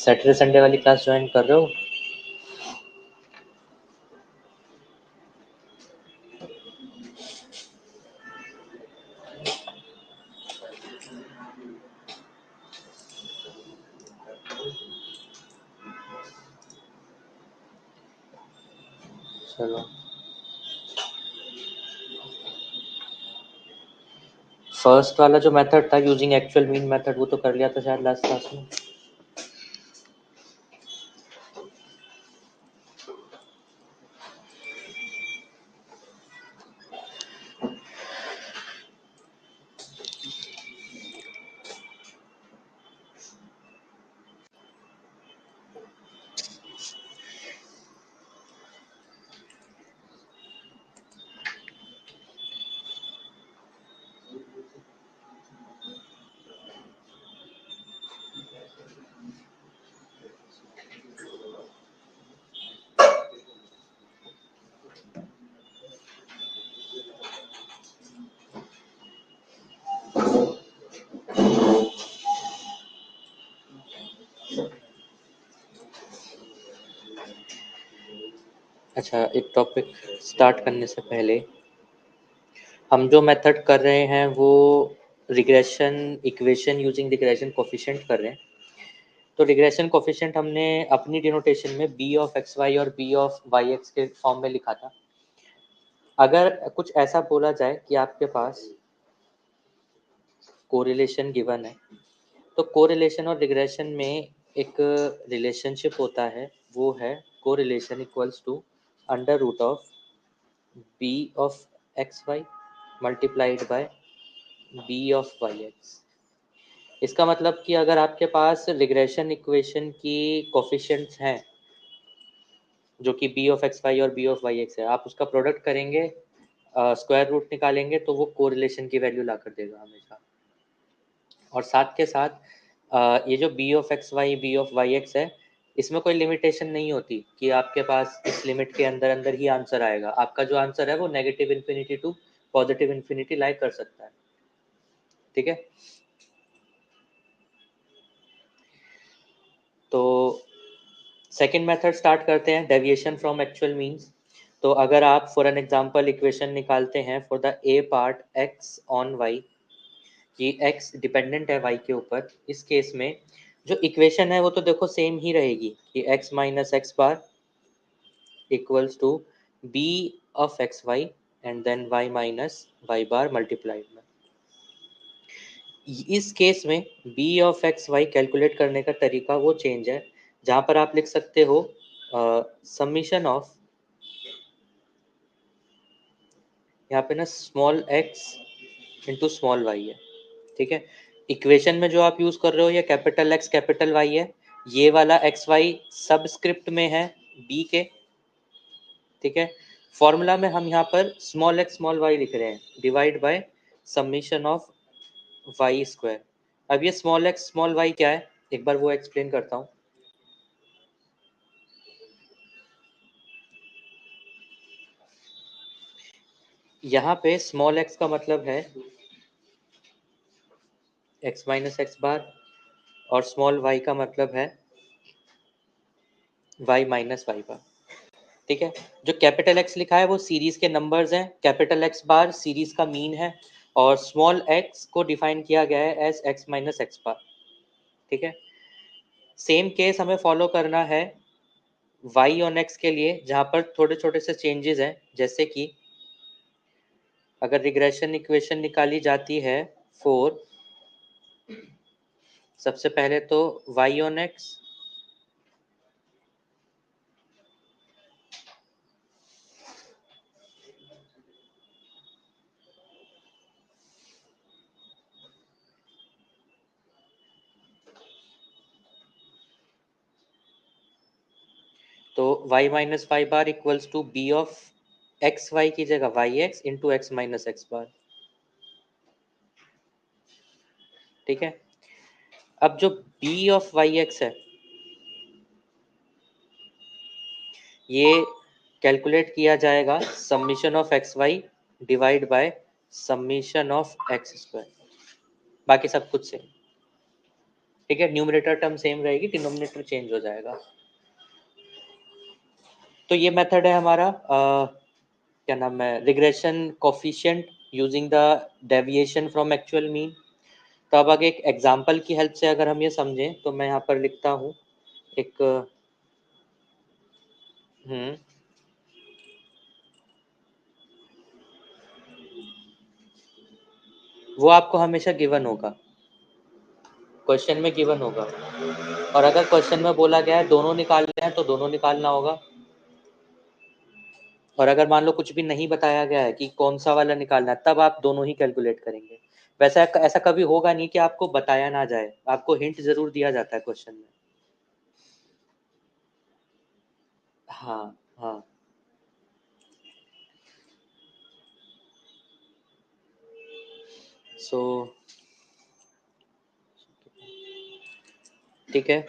Saturday Sunday वाली class join कर रहे हो? चलो, फर्स्ट वाला जो मेथड था यूजिंग एक्चुअल मीन मेथड वो तो कर लिया था शायद लास्ट क्लास में। अच्छा, एक टॉपिक स्टार्ट करने से पहले हम जो मेथड कर रहे हैं वो regression equation using regression coefficient कर रहे हैं। तो रिग्रेशन कोफिशिएंट हमने अपनी डिनोटेशन में बी ऑफ एक्स वाई और बी ऑफ वाई एक्स के फॉर्म में लिखा था। अगर कुछ ऐसा बोला जाए कि आपके पास कोरिलेशन गिवन है, तो कोरिलेशन और रिग्रेशन में एक रिलेशनशिप होता है, वो है correlation equals to under root of b of x y multiplied by b of y x. इसका मतलब कि अगर आपके पास रिग्रेशन इक्वेशन की कोफिशिएंट्स हैं जो कि बी ऑफ एक्स वाई और बी ऑफ वाई एक्स है, आप उसका प्रोडक्ट करेंगे, स्क्वायर रूट निकालेंगे तो वो कोरिलेशन की वैल्यू ला कर देगा हमेशा। और साथ के साथ ये जो b of x y b of y x है, इसमें कोई लिमिटेशन नहीं होती कि आपके पास इस लिमिट के अंदर अंदर ही आंसर आएगा। आपका जो आंसर है वो negative infinity to positive infinity lie कर सकता है। ठीक है, तो सेकेंड मेथड स्टार्ट करते हैं, डेविएशन फ्रॉम एक्चुअल मीन्स। तो अगर आप फॉर एन एग्जांपल इक्वेशन निकालते हैं for the a part x on y, कि x डिपेंडेंट है y के ऊपर, इस केस में जो इक्वेशन है वो तो देखो सेम ही रहेगी कि x minus x bar equals to b of x y and then y minus y bar multiplied में। इस केस में b of x y calculate करने का तरीका वो चेंज है, जहाँ पर आप लिख सकते हो समीशन ऑफ, यहाँ पे ना small x into small y है। ठीक है, इक्वेशन में जो आप यूज कर रहे हो ये कैपिटल एक्स कैपिटल वाई है, ये वाला एक्स वाई सबस्क्रिप्ट में है बी के। ठीक है, फॉर्मूला में हम यहाँ पर स्मॉल एक्स स्मॉल वाई लिख रहे हैं, divide by summation of y square. अब ये स्मॉल एक्स स्मॉल वाई क्या है, एक बार वो एक्सप्लेन करता हूँ। यहाँ पे स्मॉल एक्स का मतलब है एक्स माइनस एक्स बार, और स्मॉल वाई का मतलब है वाई माइनस वाई बार। ठीक है, जो कैपिटल एक्स लिखा है वो सीरीज के नंबर्स हैं, कैपिटल एक्स बार सीरीज का मीन है, और स्मॉल एक्स को डिफाइन किया गया है as x minus x bar. ठीक है, सेम केस हमें फॉलो करना है वाई ऑन एक्स के लिए, जहां पर थोड़े छोटे से चेंजेस हैं, जैसे कि अगर रिग्रेशन इक्वेशन निकाली जाती है फोर, सबसे पहले तो वाई ऑन एक्स तो y minus y bar equals to b of x y की जगह y x into x minus x bar. ठीक है, अब जो बी ऑफ वाई एक्स है ये कैलकुलेट किया जाएगा summation of x y divide by summation of x square, बाकी सब कुछ सेम। ठीक है, न्यूमरेटर टर्म सेम रहेगी, डिनोमिनेटर चेंज हो जाएगा। तो ये मेथड है हमारा क्या नाम है, regression coefficient using the deviation from actual mean. तो अब आगे एक एग्जांपल की हेल्प से अगर हम ये समझें तो मैं यहाँ पर लिखता हूँ एक हम्म वो आपको हमेशा गिवन होगा, क्वेश्चन में गिवन होगा। और अगर क्वेश्चन में बोला गया है दोनों निकालने हैं तो दोनों निकालना होगा। और अगर मान लो कुछ भी नहीं बताया गया है कि कौन सा वाला निकालना है, तब आप दोनों ही कैलकुलेट करेंगे। वैसा ऐसा कभी होगा नहीं कि आपको बताया ना जाए, आपको हिंट जरूर दिया जाता है क्वेश्चन में। हाँ हाँ। सो ठीक है।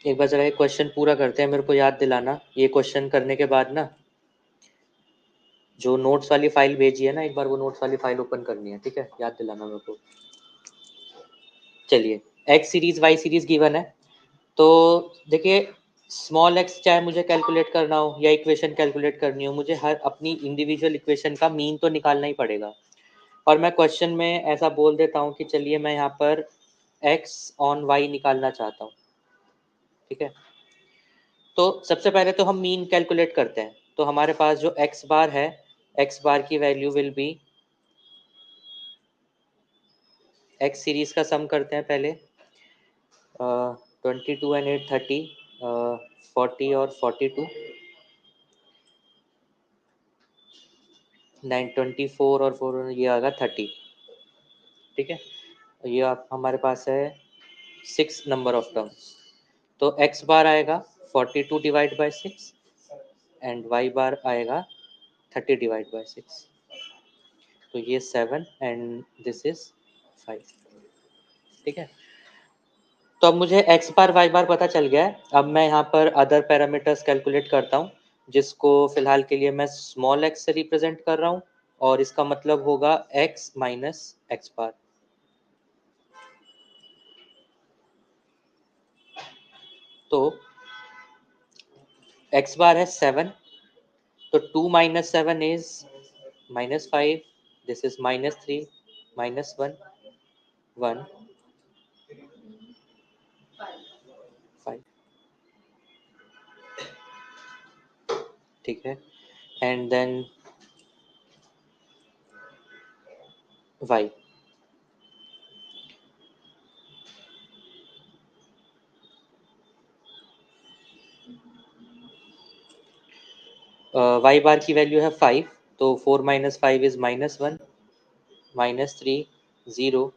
एक बार जरा ये क्वेश्चन पूरा करते हैं, मेरे को याद दिलाना ये क्वेश्चन करने के बाद ना, जो नोट्स वाली फाइल भेजी है ना, एक बार वो नोट्स वाली फाइल ओपन करनी है, ठीक है, याद दिलाना मेरे को। चलिए, x series y series given है। तो देखिए, स्मॉल एक्स चाहे मुझे कैलकुलेट करना हो या इक्वेशन कैलकुलेट करनी हो, मुझे हर अपनी इंडिविजुअल इक्वेशन का मीन तो निकालना ही पड़ेगा। और मैं क्वेश्चन में ऐसा बोल देता हूँ कि चलिए मैं यहाँ पर एक्स ऑन वाई निकालना चाहता हूँ, ठीक है। तो सबसे पहले तो हम मीन कैलकुलेट करते हैं। तो हमारे पास जो एक्स बार है, एक्स बार की value will be, x series का सम करते हैं पहले। 22 एंड 8 30, 40 और 42, 9 24 और 4 ये आएगा 30, ठीक है। ये आप हमारे पास है 6 नंबर ऑफ टर्म्स। तो एक्स बार आएगा 42 डिवाइड बाई 6 एंड वाई बार आएगा 30 डिवाइड बाई 6। तो ये 7 एंड दिस इज 5, ठीक है। तो अब मुझे एक्स बार वाई बार पता चल गया है। अब मैं यहाँ पर अदर पैरामीटर्स कैलकुलेट करता हूँ, जिसको फिलहाल के लिए मैं स्मॉल एक्स से रिप्रेजेंट कर रहा हूँ। और इसका मतलब होगा एक्स माइनस एक्स बार। तो एक्स बार है 7, तो 2 माइनस 7 इज -5, दिस इज -3, -1, 1, 5, ठीक है। एंड देन वाई, वाई बार की वैल्यू है 5, तो 4 माइनस 5 इज -1, -3, 0,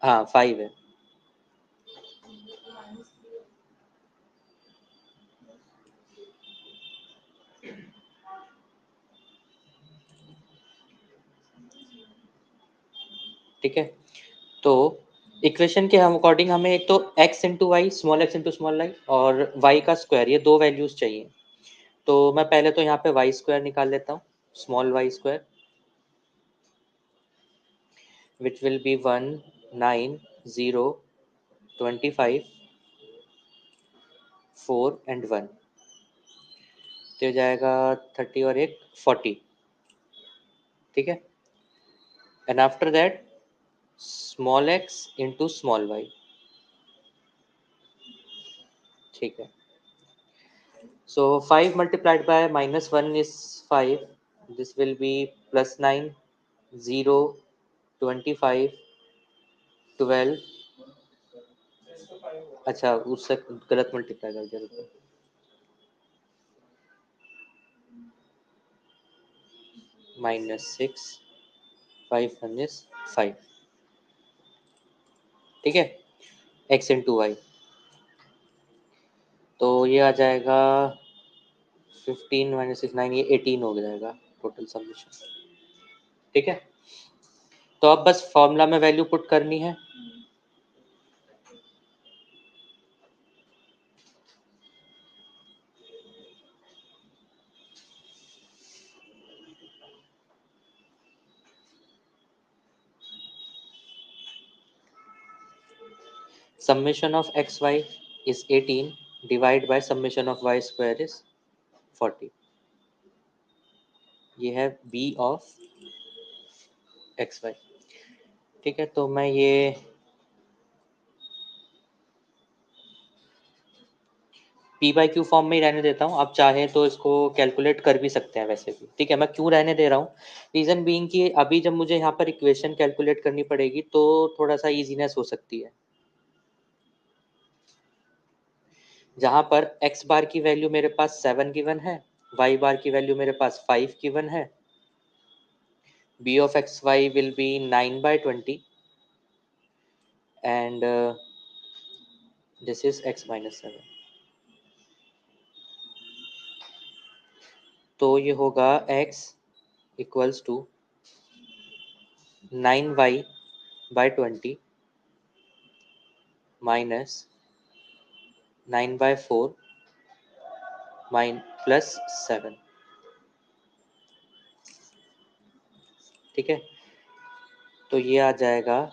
हाँ 5 है। ठीक है। तो इक्वेशन के हम अकॉर्डिंग हमें एक तो x into y, small x into small y, और y का स्क्वायर, ये दो वैल्यूज चाहिए। तो मैं पहले तो यहाँ पे वाई स्क्वायर निकाल लेता हूँ, small y square, which will be 1, 9, 0, 25, 4 and 1। तो हो जाएगा 30 और एक 40, ठीक है। And after that small x into small y, ठीक है। So 5 multiplied by -1 is 5. This will be +9, 0, 25, 12। अच्छा, उससे गलत मल्टीप्लाई कर दिया, रुको। -6, 5 1 is 5, ठीक है। x इंटू वाई, तो ये आ जाएगा 15 माइनस 6 9, ये 18 हो जाएगा टोटल समीशन। ठीक है, तो अब बस फॉर्मूला में वैल्यू पुट करनी है। Summation of xy is 18 divided by summation of y square is 40। ये है b of xy। ठीक है, तो मैं ये p बाई क्यू फॉर्म में ही रहने देता हूँ। आप चाहे तो इसको कैलकुलेट कर भी सकते हैं वैसे भी। ठीक है, मैं क्यों रहने दे रहा हूँ, रीज़न बीइंग कि अभी जब मुझे यहाँ पर इक्वेशन कैलकुलेट करनी पड़ेगी तो थोड़ा सा ईजीनेस हो सकती है। जहाँ पर x बार की वैल्यू मेरे पास 7 गिवन है, y बार की वैल्यू मेरे पास 5 गिवन है, b of xy will be 9 by 20 and this is x minus 7। तो ये होगा x equals to 9y by 20 minus 9 by 4 plus 7। ठीक है, तो ये आ जाएगा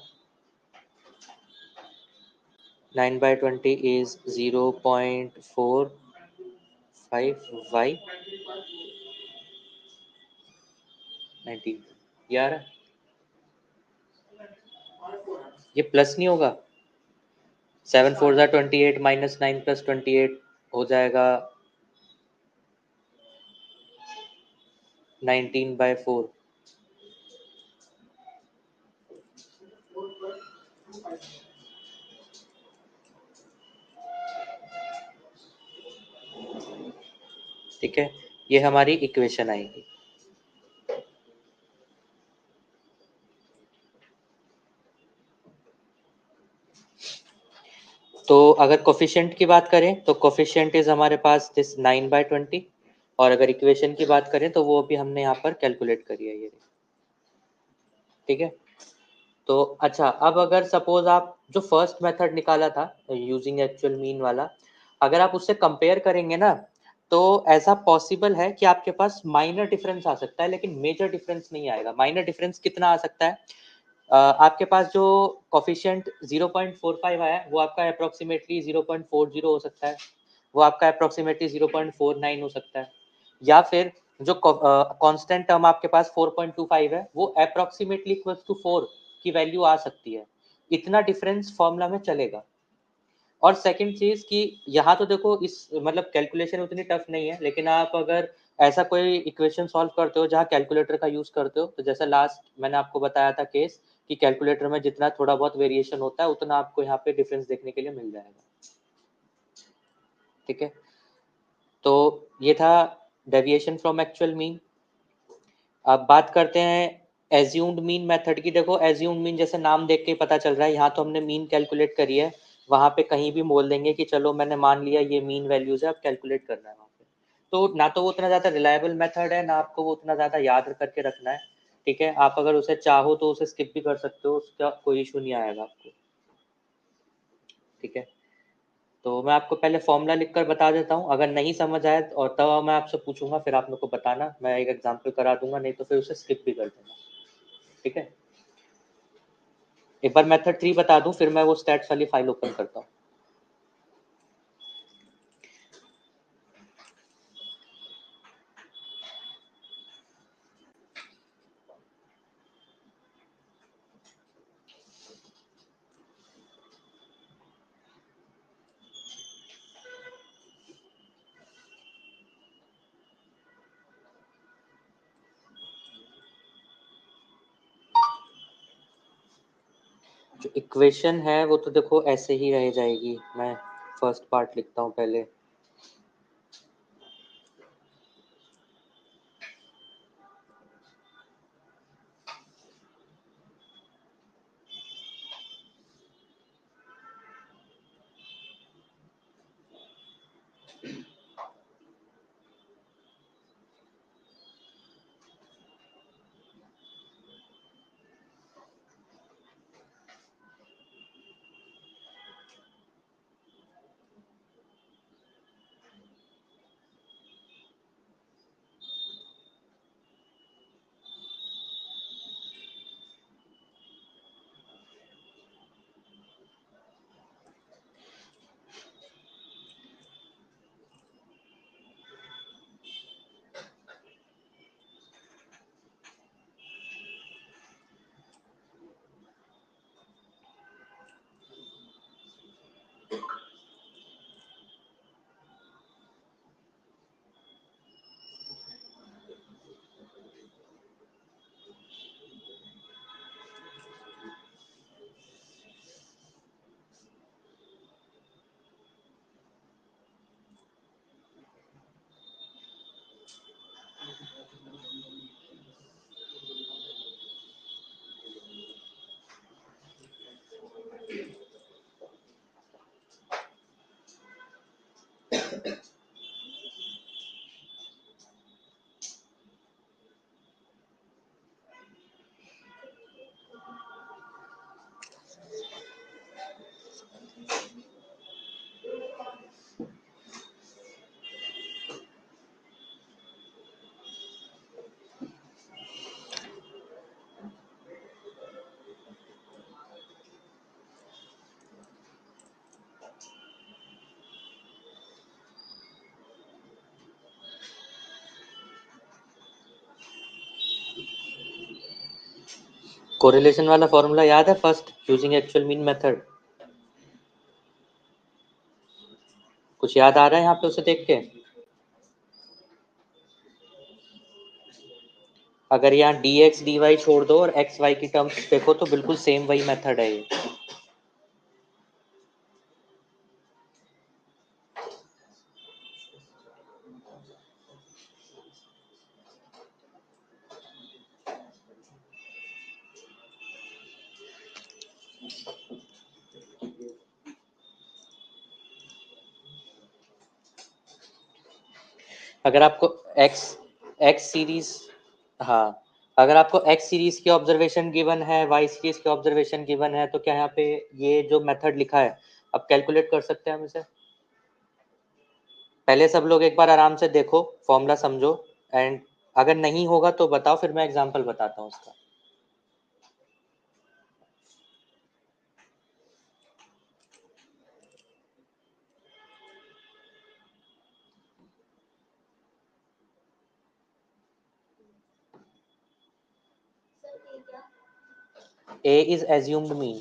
9 by 20 इज 0.45y 19। यार ये प्लस नहीं होगा, 7 4 ज़ा 28 माइनस 9 प्लस 28 हो जाएगा 19/4। ठीक है, ये हमारी इक्वेशन आएगी। तो अगर कोफिशिएंट की बात करें तो कोफिशिएंट इज हमारे पास दिस 9/20, और अगर इक्वेशन की बात करें तो वो भी हमने यहाँ पर कैलकुलेट करी है ये। ठीक है, तो अच्छा, अब अगर सपोज आप जो फर्स्ट मेथड निकाला था यूजिंग एक्चुअल मीन वाला, अगर आप उससे कंपेयर करेंगे ना, तो ऐसा पॉसिबल है कि आपके पास माइनर डिफरेंस आ सकता है, लेकिन मेजर डिफरेंस नहीं आएगा। माइनर डिफरेंस कितना आ सकता है, आपके पास जो कोफिशिएंट 0.45 आया वो आपका अप्रोक्सीमेटली 0.40 हो सकता है, वो आपका अप्रोक्सीमेटली 0.49 हो सकता है, या फिर जो कांस्टेंट टर्म आपके पास 4.25 है वो अप्रोक्सीमेटली इक्वल्स टू 4 की वैल्यू आ सकती है। इतना डिफरेंस फॉर्मूला में चलेगा। और सेकंड चीज कि यहाँ तो देखो इस मतलब कैलकुलेशन उतनी टफ नहीं है, लेकिन आप अगर ऐसा कोई इक्वेशन सॉल्व करते हो जहाँ कैलकुलेटर का यूज करते हो, तो जैसा लास्ट मैंने आपको बताया था केस कि कैलकुलेटर में जितना थोड़ा बहुत वेरिएशन होता है उतना आपको यहाँ पे डिफरेंस देखने के लिए मिल जाएगा। ठीक है, तो ये था डेविएशन फ्रॉम एक्चुअल मीन। अब बात करते हैं एज्यूम्ड मीन मेथड की। देखो एज्यूम्ड मीन जैसे नाम देख के ही पता चल रहा है, यहाँ तो हमने मीन कैलकुलेट करी है, वहां पे कहीं भी बोल देंगे कि चलो मैंने मान लिया ये मीन वैल्यूज है, अब कैलकुलेट करना है वहाँ पे। तो ना तो वो उतना ज्यादा रिलायबल मेथड है, ना आपको वो उतना ज्यादा याद करके रखना है। ठीक है, आप अगर उसे चाहो तो उसे स्किप भी कर सकते हो, उसका कोई इशू नहीं आएगा आपको। ठीक है, तो मैं आपको पहले फॉर्मूला लिखकर बता देता हूँ, अगर नहीं समझ आए और तब मैं आपसे पूछूंगा, फिर आप मेरे को बताना, मैं एक एग्जाम्पल करा दूंगा, नहीं तो फिर उसे स्किप भी कर देना। ठीक है, एक बार मेथड 3 बता दूं, फिर मैं वो स्टैट्स वाली फाइल ओपन करता हूँ। जो इक्वेशन है वो तो देखो ऐसे ही रह जाएगी। मैं फर्स्ट पार्ट लिखता हूँ पहले। कोरिलेशन वाला फॉर्मूला याद है? First using actual mean method, कुछ याद आ रहा है यहाँ पे उसे देख के? अगर यहाँ dx dy छोड़ दो और x y की टर्म्स देखो तो बिल्कुल सेम वही मेथड है ये। अगर आपको x सीरीज, हाँ, अगर आपको x सीरीज की ऑब्जर्वेशन गिवन है, y सीरीज की ऑब्जर्वेशन गिवन है, तो क्या यहाँ पे ये जो मेथड लिखा है अब कैलकुलेट कर सकते हैं हम इसे? पहले सब लोग एक बार आराम से देखो, फॉर्मूला समझो, एंड अगर नहीं होगा तो बताओ, फिर मैं एग्जांपल बताता हूँ उसका। A इज एज्यूम्ड मीन,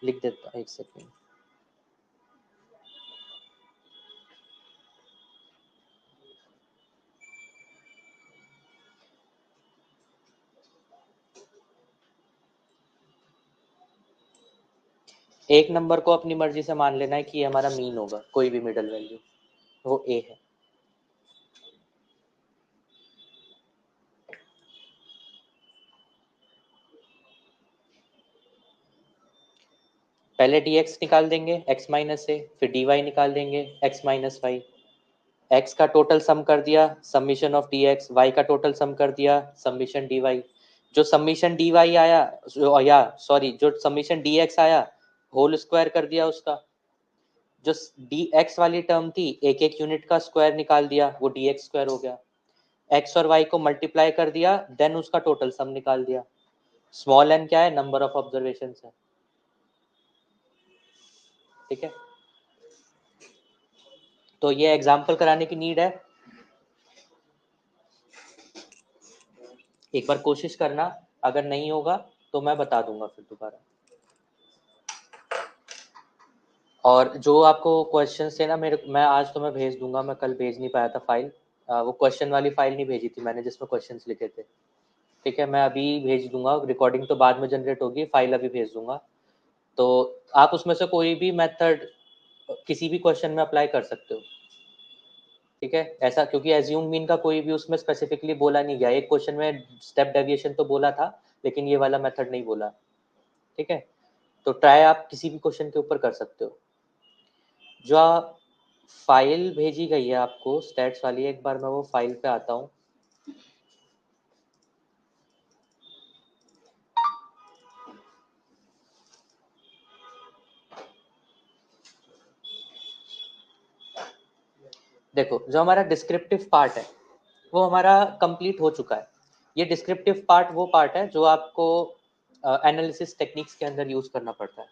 लिख देता हूँ, एक सेकेंड। एक नंबर को अपनी मर्जी से मान लेना है कि ये हमारा मीन होगा, कोई भी मिडल वैल्यू, वो A है। पहले dx निकाल देंगे x माइनस ए, फिर dy निकाल देंगे x माइनस वाई। x का टोटल सम कर दिया, समीशन ऑफ dx, y का टोटल सम कर दिया, समीशन dy। जो समीशन dy आया, या सॉरी, जो समीशन dx आया, होल स्क्वायर कर दिया उसका। जो dx वाली टर्म थी, एक एक यूनिट का स्क्वायर निकाल दिया, वो dx स्क्वायर हो गया। x और y को मल्टीप्लाई कर दिया, देन उसका टोटल सम निकाल दिया। स्मॉल n क्या है? नंबर ऑफ ऑब्जर्वेशन है। ठीक है, तो ये एग्जाम्पल कराने की नीड है? एक बार कोशिश करना, अगर नहीं होगा तो मैं बता दूंगा फिर दोबारा। और जो आपको क्वेश्चन थे ना मेरे, मैं आज तो मैं भेज दूंगा, मैं कल भेज नहीं पाया था फाइल। वो क्वेश्चन वाली फाइल नहीं भेजी थी मैंने जिसमें क्वेश्चंस लिखे थे। ठीक है, मैं अभी भेज दूंगा, रिकॉर्डिंग तो बाद में जनरेट होगी, फाइल अभी भेज दूंगा। तो आप उसमें से कोई भी मेथड किसी भी क्वेश्चन में अप्लाई कर सकते हो। ठीक है, ऐसा क्योंकि एज्यूम मीन का कोई भी उसमें स्पेसिफिकली बोला नहीं गया, एक क्वेश्चन में स्टेप डेविएशन तो बोला था, लेकिन ये वाला मेथड नहीं बोला। ठीक है, तो ट्राई आप किसी भी क्वेश्चन के ऊपर कर सकते हो। जो फाइल भेजी गई है आपको स्टैट्स वाली, एक बार मैं वो फाइल पे आता हूँ। देखो, जो हमारा डिस्क्रिप्टिव पार्ट है वो हमारा कंप्लीट हो चुका है। ये डिस्क्रिप्टिव पार्ट वो पार्ट है जो आपको एनालिसिस टेक्निक्स के अंदर यूज करना पड़ता है।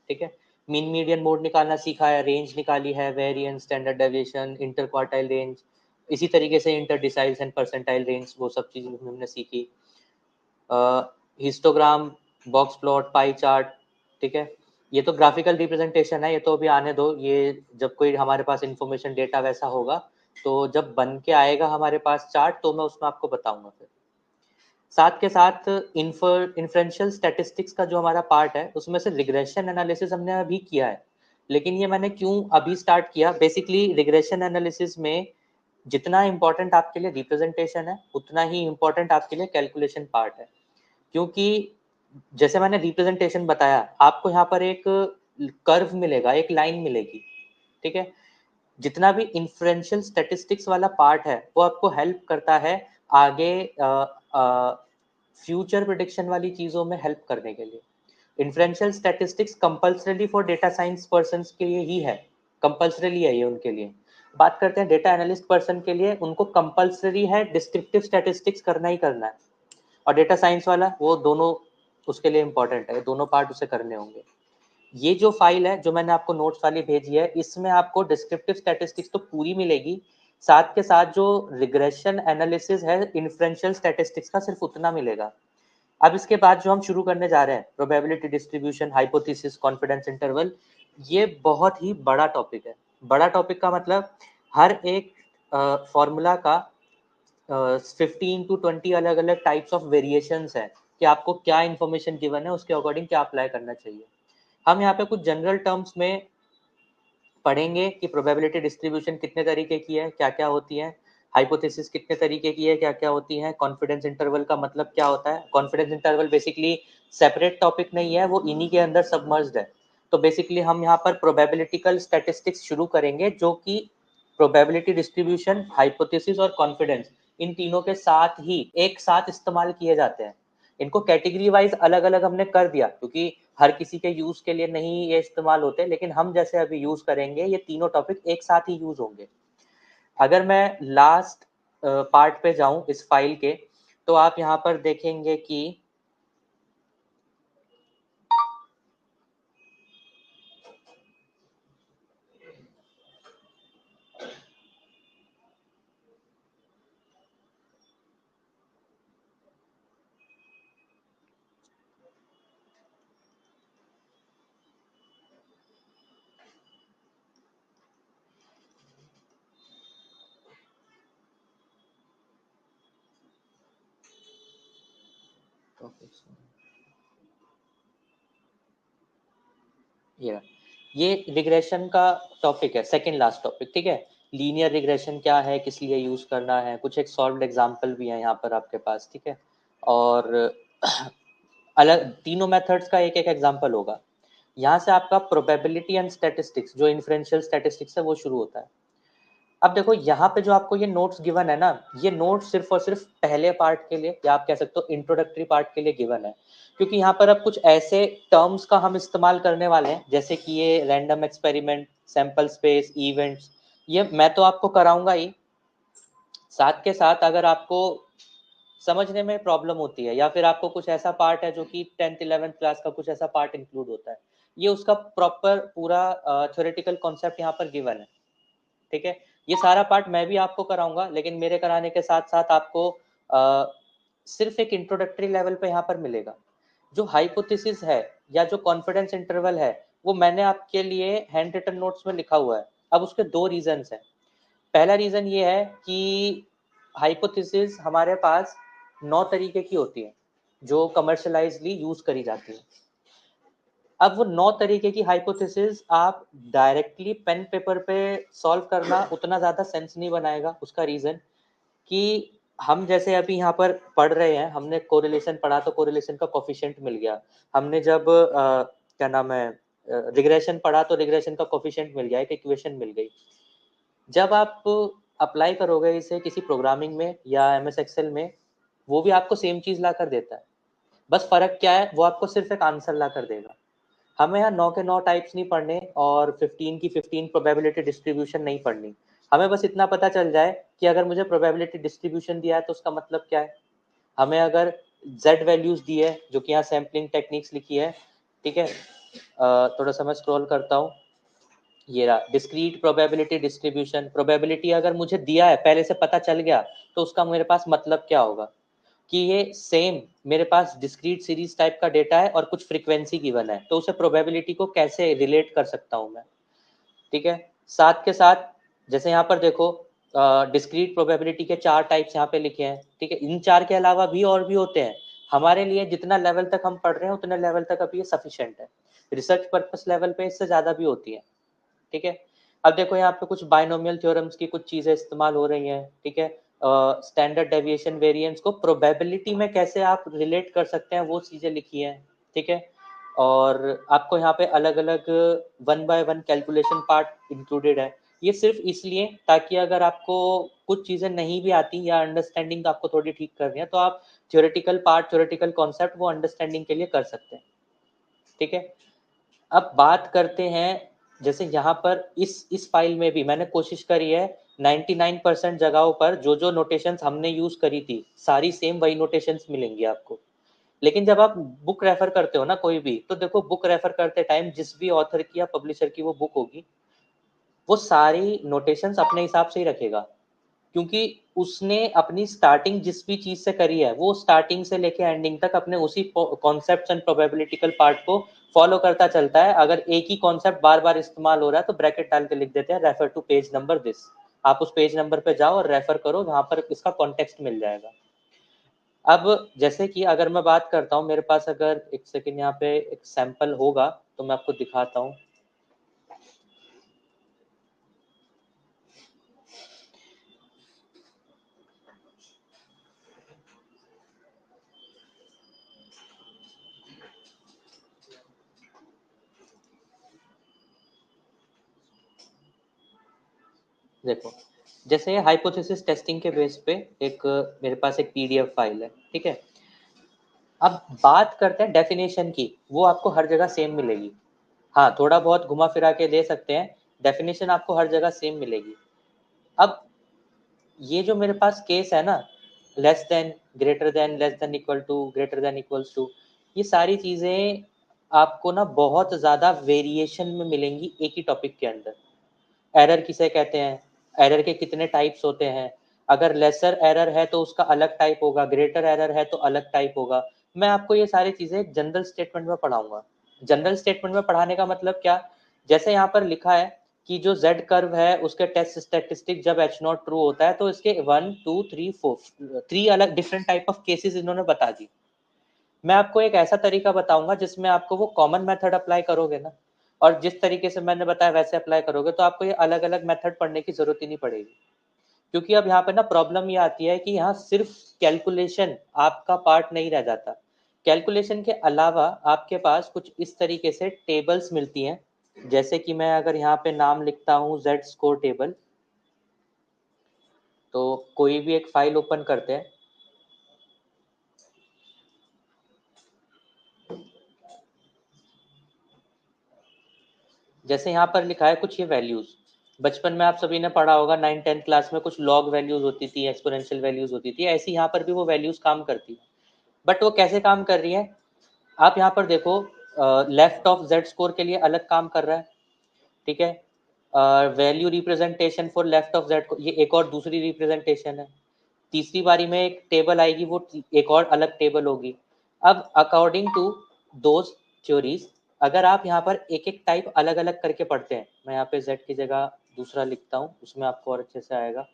ठीक है, मीन मीडियन मोड निकालना सीखा है, रेंज निकाली है, variance, standard deviation, inter quartile range, इसी तरीके से inter deciles and percentile range, वो सब चीजें हमने सीखी। Histogram, box plot, pie chart. ठीक है, ये तो ग्राफिकल रिप्रेजेंटेशन है, ये तो अभी आने दो, ये जब कोई हमारे पास इंफॉर्मेशन डेटा वैसा होगा तो जब बन के आएगा हमारे पास चार्ट तो मैं उसमें आपको बताऊंगा। फिर साथ के साथ इन्फ्रेंशियल स्टैटिस्टिक्स का जो हमारा पार्ट है उसमें से रिग्रेशन एनालिसिस हमने अभी किया है। लेकिन ये मैंने क्यों अभी स्टार्ट किया, बेसिकली रिग्रेशन एनालिसिस में जितना इंपॉर्टेंट आपके लिए रिप्रेजेंटेशन है उतना ही इंपॉर्टेंट आपके लिए कैलकुलेशन पार्ट है। क्योंकि जैसे मैंने रिप्रेजेंटेशन बताया, आपको यहाँ पर एक कर्व मिलेगा, एक लाइन मिलेगी। ठीक है, जितना भी इन्फ्रेंशियल स्टैटिस्टिक्स वाला पार्ट है वो आपको हेल्प करता है आगे फ्यूचर प्रिडिक्शन वाली चीजों में हेल्प करने के लिए। Inferential statistics compulsory for data science person के लिए ही है, कंपल्सरी है ये उनके लिए। बात करते हैं डेटा एनालिस्ट पर्सन के लिए, उनको कंपल्सरी है डिस्क्रिप्टिव स्टैटिस्टिक्स करना ही करना है। और डेटा साइंस वाला, वो दोनों उसके लिए इंपॉर्टेंट है, दोनों पार्ट उसे करने होंगे। ये जो फाइल है जो मैंने आपको नोट्स वाली भेजी है, इसमें आपको डिस्क्रिप्टिव स्टैटिस्टिक्स तो पूरी मिलेगी, साथ के साथ जो रिग्रेशन एनालिसिस है इन्फ्रेंशियल स्टैटिस्टिक्स का सिर्फ उतना मिलेगा। अब इसके बाद जो हम शुरू करने जा रहे हैं, probability distribution, hypothesis, confidence interval, ये बहुत ही बड़ा टॉपिक है। बड़ा टॉपिक का मतलब हर एक फॉर्मूला का 15 टू 20 अलग अलग टाइप्स ऑफ वेरिएशंस है कि आपको क्या इन्फॉर्मेशन गिवन है, उसके अकॉर्डिंग क्या अप्लाई करना चाहिए। हम यहाँ पे कुछ जनरल टर्म्स में पढ़ेंगे कि प्रोबेबिलिटी डिस्ट्रीब्यूशन कितने तरीके की है, क्या क्या होती है, हाइपोथेसिस कितने तरीके की है, क्या क्या होती है, कॉन्फिडेंस इंटरवल का मतलब क्या होता है। Confidence interval basically separate topic नहीं है, वो इन्हीं के अंदर सबमर्ज्ड है। तो बेसिकली हम यहाँ पर प्रोबेबिलिटिकल स्टैटिस्टिक्स शुरू करेंगे, जो कि प्रोबेबिलिटी डिस्ट्रीब्यूशन, हाइपोथेसिस और कॉन्फिडेंस, इन तीनों के साथ ही एक साथ इस्तेमाल किए जाते हैं। इनको कैटेगरी वाइज अलग अलग हमने कर दिया, क्योंकि हर किसी के यूज के लिए नहीं ये इस्तेमाल होते, लेकिन हम जैसे अभी यूज करेंगे ये तीनों टॉपिक एक साथ ही यूज होंगे। अगर मैं लास्ट पार्ट पे जाऊं इस फाइल के, तो आप यहाँ पर देखेंगे कि ये रिग्रेशन का टॉपिक है, सेकंड लास्ट टॉपिक, ठीक है। लीनियर रिग्रेशन क्या है, किस लिए यूज करना है, कुछ एक सॉल्व्ड एग्जांपल भी है यहाँ पर आपके पास, ठीक है। और अलग तीनों मेथड्स का एक एक एग्जांपल होगा। यहाँ से आपका प्रोबेबिलिटी एंड स्टैटिस्टिक्स, जो इन्फ्रेंशियल स्टैटिस्टिक्स है, वो शुरू होता है। अब देखो यहाँ पे जो आपको ये नोट्स गिवन है ना, ये नोट्स सिर्फ और सिर्फ पहले पार्ट के लिए, या आप कह सकते हो इंट्रोडक्टरी पार्ट के लिए गिवन है, क्योंकि यहाँ पर अब कुछ ऐसे टर्म्स का हम इस्तेमाल करने वाले हैं, जैसे कि ये random experiment, sample space, events, ये मैं तो आपको कराऊंगा ही। साथ के साथ अगर आपको समझने में प्रॉब्लम होती है, या फिर आपको कुछ ऐसा पार्ट है जो कि 10th 11th क्लास का कुछ ऐसा पार्ट इंक्लूड होता है, ये उसका प्रॉपर पूरा थ्योरेटिकल कॉन्सेप्ट यहाँ पर गिवन है, ठीक है। ये सारा पार्ट मैं भी आपको कराऊंगा, लेकिन मेरे कराने के साथ साथ आपको सिर्फ एक इंट्रोडक्टरी लेवल पे यहाँ पर मिलेगा। जो हाइपोथेसिस है या जो कॉन्फिडेंस इंटरवल है, वो मैंने आपके लिए हैंड रिटन नोट्स में लिखा हुआ है। अब उसके दो रीजंस हैं। पहला रीजन ये है कि हाइपोथेसिस हमारे पास 9 तरीके की होती है, जो कमर्शलाइजली यूज करी जाती है। अब वो 9 तरीके की हाइपोथेसिस आप डायरेक्टली पेन पेपर पे सॉल्व करना उतना ज्यादा सेंस नहीं बनाएगा। उसका रीजन कि हम जैसे अभी यहाँ पर पढ़ रहे हैं, हमने कोरिलेशन पढ़ा तो कोरिलेशन का कोफिशिएंट मिल गया। हमने जब क्या नाम है, रिग्रेशन पढ़ा तो रिग्रेशन का कोफिशिएंट मिल गया, एक इक्वेशन मिल गई। जब आप अप्लाई करोगे इसे किसी प्रोग्रामिंग में या एमएस एक्सेल में, वो भी आपको सेम चीज ला कर देता है। बस फर्क क्या है, वो आपको सिर्फ एक आंसर ला कर देगा। हमें यहाँ 9 के 9 टाइप्स नहीं पढ़ने और 15 की 15 प्रोबेबिलिटी डिस्ट्रीब्यूशन नहीं पढ़नी। हमें बस इतना पता चल जाए कि अगर मुझे प्रोबेबिलिटी डिस्ट्रीब्यूशन दिया है तो उसका मतलब क्या है। हमें अगर z वैल्यूज दी है, जो कि यहाँ सैम्पलिंग टेक्निक्स लिखी है, ठीक है। थोड़ा सा मैं स्क्रॉल करता हूँ। ये रहा डिस्क्रीट प्रोबेबिलिटी डिस्ट्रीब्यूशन। प्रोबेबिलिटी अगर मुझे दिया है, पहले से पता चल गया, तो उसका मेरे पास मतलब क्या होगा कि ये सेम मेरे पास डिस्क्रीट सीरीज टाइप का डेटा है और कुछ फ्रीक्वेंसी गिवन है, तो उसे प्रोबेबिलिटी को कैसे रिलेट कर सकता हूँ मैं, ठीक है। साथ के साथ जैसे यहाँ पर देखो, डिस्क्रीट प्रोबेबिलिटी के 4 टाइप्स यहाँ पे लिखे हैं, ठीक है। इन 4 के अलावा भी और भी होते हैं। हमारे लिए जितना लेवल तक हम पढ़ रहे हैं उतने लेवल तक अभी ये सफिशिएंट है। रिसर्च पर्पस लेवल पे इससे ज्यादा भी होती है, ठीक है। अब देखो यहाँ पे कुछ बाइनोमियल थ्योरम्स की कुछ चीजें इस्तेमाल हो रही हैं, ठीक है। स्टैंडर्ड डेविएशन वेरिएंस को प्रोबेबिलिटी में कैसे आप रिलेट कर सकते हैं, वो चीजें लिखी हैं, ठीक है। और आपको यहाँ पे अलग अलग 1 बाय 1 कैलकुलेशन पार्ट इंक्लूडेड है। ये सिर्फ इसलिए ताकि अगर आपको कुछ चीजें नहीं भी आती या अंडरस्टैंडिंग आपको थोड़ी ठीक करनी है, तो आप थ्योरेटिकल पार्ट, थ्योरेटिकल कॉन्सेप्ट वो अंडरस्टैंडिंग के लिए कर सकते हैं, ठीक है। अब बात करते हैं, जैसे यहाँ पर इस फाइल में भी मैंने कोशिश करी है 99% जगहों पर जो जो नोटेशंस हमने यूज करी थी, सारी सेम वही नोटेशंस मिलेंगी आपको। लेकिन जब आप बुक रेफर करते हो ना कोई भी, तो देखो बुक रेफर करते टाइम जिस भी ऑथर की या पब्लिशर की वो बुक होगी, वो सारी नोटेशंस अपने हिसाब से ही रखेगा। क्योंकि उसने अपनी स्टार्टिंग जिस भी चीज से करी है वो स्टार्टिंग से लेके एंडिंग तक अपने उसी कॉन्सेप्ट्स एंड प्रोबेबिलिटिकल पार्ट को फॉलो करता चलता है। अगर एक ही कॉन्सेप्ट बार बार इस्तेमाल हो रहा है तो ब्रैकेट डाल के लिख देते हैं refer to page number this. आप उस पेज नंबर पे जाओ और रेफर करो, वहां पर इसका कॉन्टेक्स्ट मिल जाएगा। अब जैसे कि अगर मैं बात करता हूँ, मेरे पास अगर एक सेकेंड यहाँ पे एक सैंपल होगा तो मैं आपको दिखाता हूँ। देखो, जैसे हाइपोथेसिस टेस्टिंग के बेस पे एक मेरे पास एक पीडीएफ फाइल है, ठीक है। अब बात करते हैं डेफिनेशन की, वो आपको हर जगह सेम मिलेगी। हाँ, थोड़ा बहुत घुमा फिरा के दे सकते हैं, डेफिनेशन आपको हर जगह सेम मिलेगी। अब ये जो मेरे पास केस है ना, less than, greater than, less than equal to, greater than equals to, ये सारी चीजें आपको ना बहुत ज्यादा वेरिएशन में मिलेंगी एक ही टॉपिक के अंदर। एरर किसे कहते हैं, एरर के कितने टाइप्स होते हैं, अगर लेसर एरर है तो उसका अलग टाइप होगा, ग्रेटर एरर है तो अलग टाइप होगा। मैं आपको ये सारी चीजें जनरल स्टेटमेंट में पढ़ाऊंगा। जनरल स्टेटमेंट में पढ़ाने का मतलब क्या, जैसे यहाँ पर लिखा है कि जो z कर्व है उसके टेस्ट स्टैटिस्टिक जब h नॉट ट्रू होता है तो इसके 1 2 3 4 3 अलग डिफरेंट टाइप ऑफ केसेस इन्होंने बता दी। मैं आपको एक ऐसा तरीका बताऊंगा जिसमें आपको वो कॉमन मेथड अप्लाई करोगे ना, और जिस तरीके से मैंने बताया वैसे अप्लाई करोगे तो आपको ये अलग अलग मेथड पढ़ने की जरूरत ही नहीं पड़ेगी। क्योंकि अब यहाँ पे ना प्रॉब्लम ये आती है कि यहाँ सिर्फ कैलकुलेशन आपका पार्ट नहीं रह जाता। कैलकुलेशन के अलावा आपके पास कुछ इस तरीके से टेबल्स मिलती हैं, जैसे कि मैं अगर यहाँ पे नाम लिखता हूँ जेड स्कोर टेबल, तो कोई भी एक फाइल ओपन करते हैं। जैसे यहाँ पर लिखा है कुछ ये वैल्यूज, बचपन में आप सभी ने पढ़ा होगा 9 10 क्लास में कुछ लॉग वैल्यूज होती थी, एक्सपोनेंशियल वैल्यूज होती थी, ऐसी यहाँ पर भी वो वैल्यूज काम करती है। बट वो कैसे काम कर रही है, आप यहाँ पर देखो, लेफ्ट ऑफ जेड स्कोर के लिए अलग काम कर रहा है, ठीक है। Value representation for left of Z, ये एक और दूसरी रिप्रेजेंटेशन है। तीसरी बारी में एक टेबल आएगी, वो एक और अलग टेबल होगी। अब अकॉर्डिंग टू दोज थ्योरीज, अगर आप यहाँ पर एक एक टाइप अलग अलग करके पढ़ते हैं, मैं यहाँ पे जेड की जगह दूसरा लिखता हूँ, उसमें आपको और अच्छे से आएगा।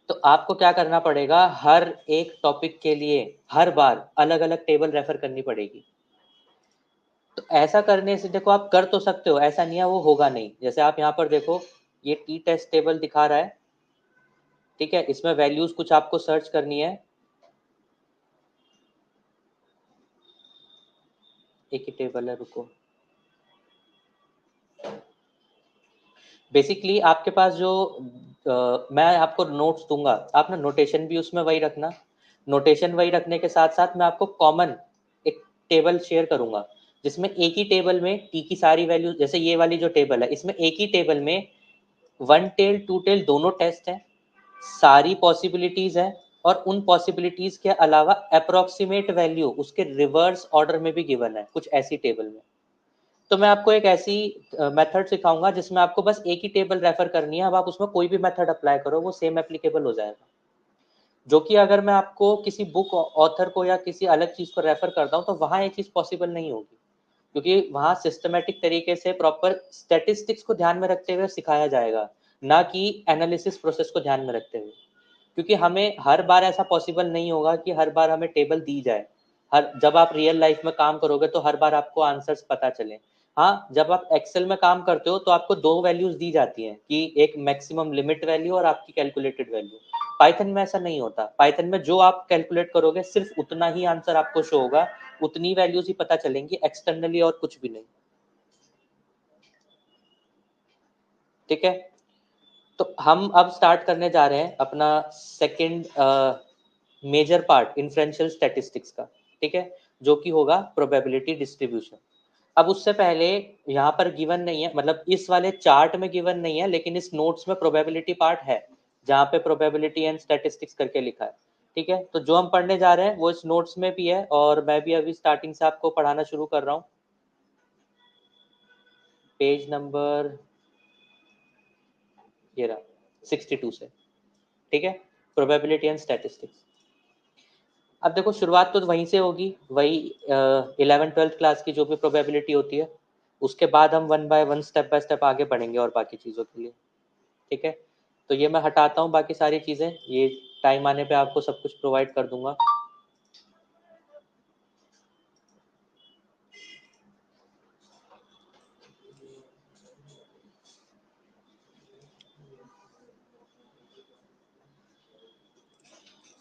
तो आपको क्या करना पड़ेगा, हर एक टॉपिक के लिए हर बार अलग अलग टेबल रेफर करनी पड़ेगी। तो ऐसा करने से देखो, आप कर तो सकते हो, ऐसा नहीं है वो होगा नहीं। जैसे आप यहाँ पर देखो, ये टी टेस्ट टेबल दिखा रहा है, ठीक है, इसमें वैल्यूज कुछ आपको सर्च करनी है। एक ही टेबल है, रुको। बेसिकली आपके पास जो मैं आपको नोट्स दूंगा, आप ना नोटेशन भी उसमें वही रखना। नोटेशन वही रखने के साथ साथ मैं आपको कॉमन एक टेबल शेयर करूंगा, जिसमें एक ही टेबल में टी की सारी वैल्यू, जैसे ये वाली जो टेबल है इसमें एक ही टेबल में वन टेल टू टेल दोनों टेस्ट हैं, सारी पॉसिबिलिटीज हैं, और उन पॉसिबिलिटीज के अलावा अप्रोक्सीमेट वैल्यू उसके रिवर्स ऑर्डर में भी गिवन है कुछ ऐसी टेबल में। तो मैं आपको एक ऐसी मेथड सिखाऊंगा जिसमें आपको बस एक ही टेबल रेफर करनी है। अब आप उसमें कोई भी मेथड अप्लाई करो वो सेम एप्लीकेबल हो जाएगा। जो कि अगर मैं आपको किसी बुक ऑथर को या किसी अलग चीज को रेफर करता हूँ तो वहां ये चीज पॉसिबल नहीं होगी, क्योंकि वहां सिस्टमेटिक तरीके से प्रॉपर स्टैटिस्टिक्स को ध्यान में रखते हुए सिखाया जाएगा, ना कि एनालिसिस प्रोसेस को ध्यान में रखते हुए। क्योंकि हमें हर बार ऐसा पॉसिबल नहीं होगा कि हर बार हमें टेबल दी जाए। हर जब आप रियल लाइफ में काम करोगे तो हर बार आपको आंसर्स पता चले। हाँ, जब आप एक्सेल में काम करते हो तो आपको दो वैल्यूज दी जाती हैं, कि एक मैक्सिमम लिमिट वैल्यू और आपकी कैलकुलेटेड वैल्यू। पाइथन में ऐसा नहीं होता। पाइथन में जो आप कैलकुलेट करोगे सिर्फ उतना ही आंसर आपको शो होगा, उतनी वैल्यूज ही पता चलेंगी एक्सटर्नली, और कुछ भी नहीं। ठीक है, तो हम अब स्टार्ट करने जा रहे हैं अपना second major part inferential statistics का, ठीक है, जो कि होगा प्रोबेबिलिटी डिस्ट्रीब्यूशन। अब उससे पहले यहाँ पर गिवन नहीं है, मतलब इस वाले चार्ट में गिवन नहीं है, लेकिन इस नोट्स में प्रोबेबिलिटी पार्ट है, जहाँ पे प्रोबेबिलिटी एंड स्टैटिस्टिक्स करके लिखा है। ठीक है, तो जो हम पढ़ने जा रहे हैं वो इस नोट्स में भी है, और मैं भी अभी स्टार्टिंग से आपको पढ़ाना शुरू कर रहा हूँ। पेज नंबर ये रहा 62 से। ठीक है, प्रोबेबिलिटी एंड स्टैटिस्टिक्स। अब देखो शुरुआत तो वहीं से होगी, वही 11th-12th क्लास की जो भी प्रोबेबिलिटी होती है, उसके बाद हम one by one step by step आगे बढ़ेंगे और बाकी चीज़ों के लिए। ठीक है, तो ये मैं हटाता हूँ बाकी सारी चीज़ें, ये टाइम आने पे आपको सब कुछ प्रोवाइड कर दूंगा।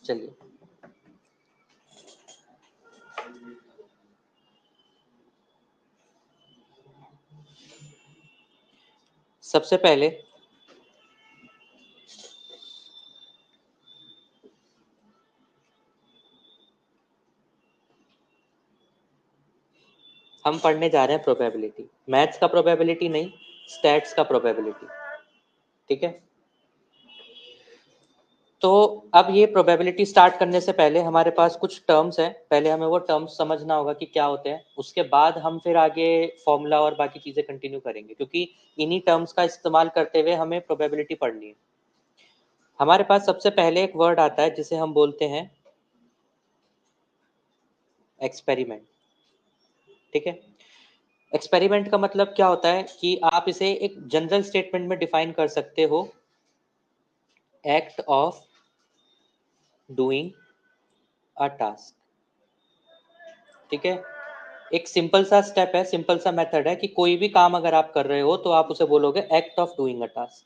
चलिए, सबसे पहले हम पढ़ने जा रहे हैं प्रोबेबिलिटी, मैथ्स का प्रोबेबिलिटी नहीं, स्टैट्स का प्रोबेबिलिटी। ठीक है, तो अब ये प्रोबेबिलिटी स्टार्ट करने से पहले हमारे पास कुछ टर्म्स हैं, पहले हमें वो टर्म्स समझना होगा कि क्या होते हैं, उसके बाद हम फिर आगे फॉर्मूला और बाकी चीज़ें कंटिन्यू करेंगे, क्योंकि इन्हीं टर्म्स का इस्तेमाल करते हुए हमें प्रोबेबिलिटी पढ़नी है। हमारे पास सबसे पहले एक वर्ड आता है जिसे हम बोलते हैं एक्सपेरिमेंट। ठीक है, एक्सपेरिमेंट का मतलब क्या होता है कि आप इसे एक जनरल स्टेटमेंट में डिफाइन कर सकते हो, act of doing a task. ठीक है, एक सिंपल सा स्टेप है, सिंपल सा मेथड है कि कोई भी काम अगर आप कर रहे हो तो आप उसे बोलोगे act of doing a task.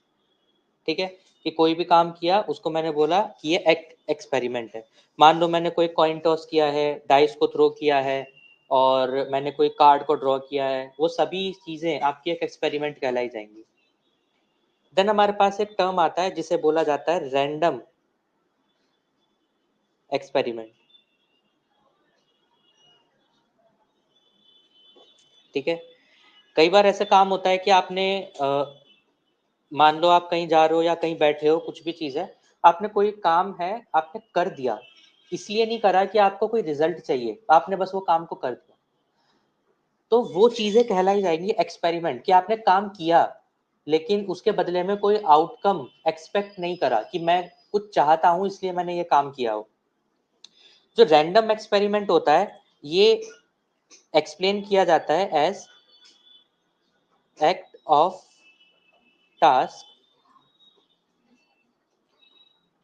ठीक है, कि कोई भी काम किया उसको मैंने बोला कि ये एक्ट एक्सपेरिमेंट है। मान लो मैंने कोई कॉइन टॉस किया है, डाइस को थ्रो किया है, और मैंने कोई कार्ड को ड्रॉ किया है, वो सभी चीजें आपकी एक एक्सपेरिमेंट कहलाई जाएंगी। देन हमारे पास एक टर्म आता है जिसे बोला जाता है रैंडम एक्सपेरिमेंट। ठीक है, कई बार ऐसा काम होता है कि आपने मान लो आप कहीं जा रहे हो या कहीं बैठे हो, कुछ भी चीज़ है, आपने कोई काम है आपने कर दिया, इसलिए नहीं करा कि आपको कोई रिजल्ट चाहिए, आपने बस वो काम को कर दिया, तो वो चीज़ें कहलाई जाएंगी एक्सपेरिमेंट, कि आपने काम किया लेकिन उसके बदले में कोई आउटकम एक्सपेक्ट नहीं करा कि मैं कुछ चाहता हूं इसलिए मैंने ये काम किया हो। जो रैंडम एक्सपेरिमेंट होता है, ये एक्सप्लेन किया जाता है as act of task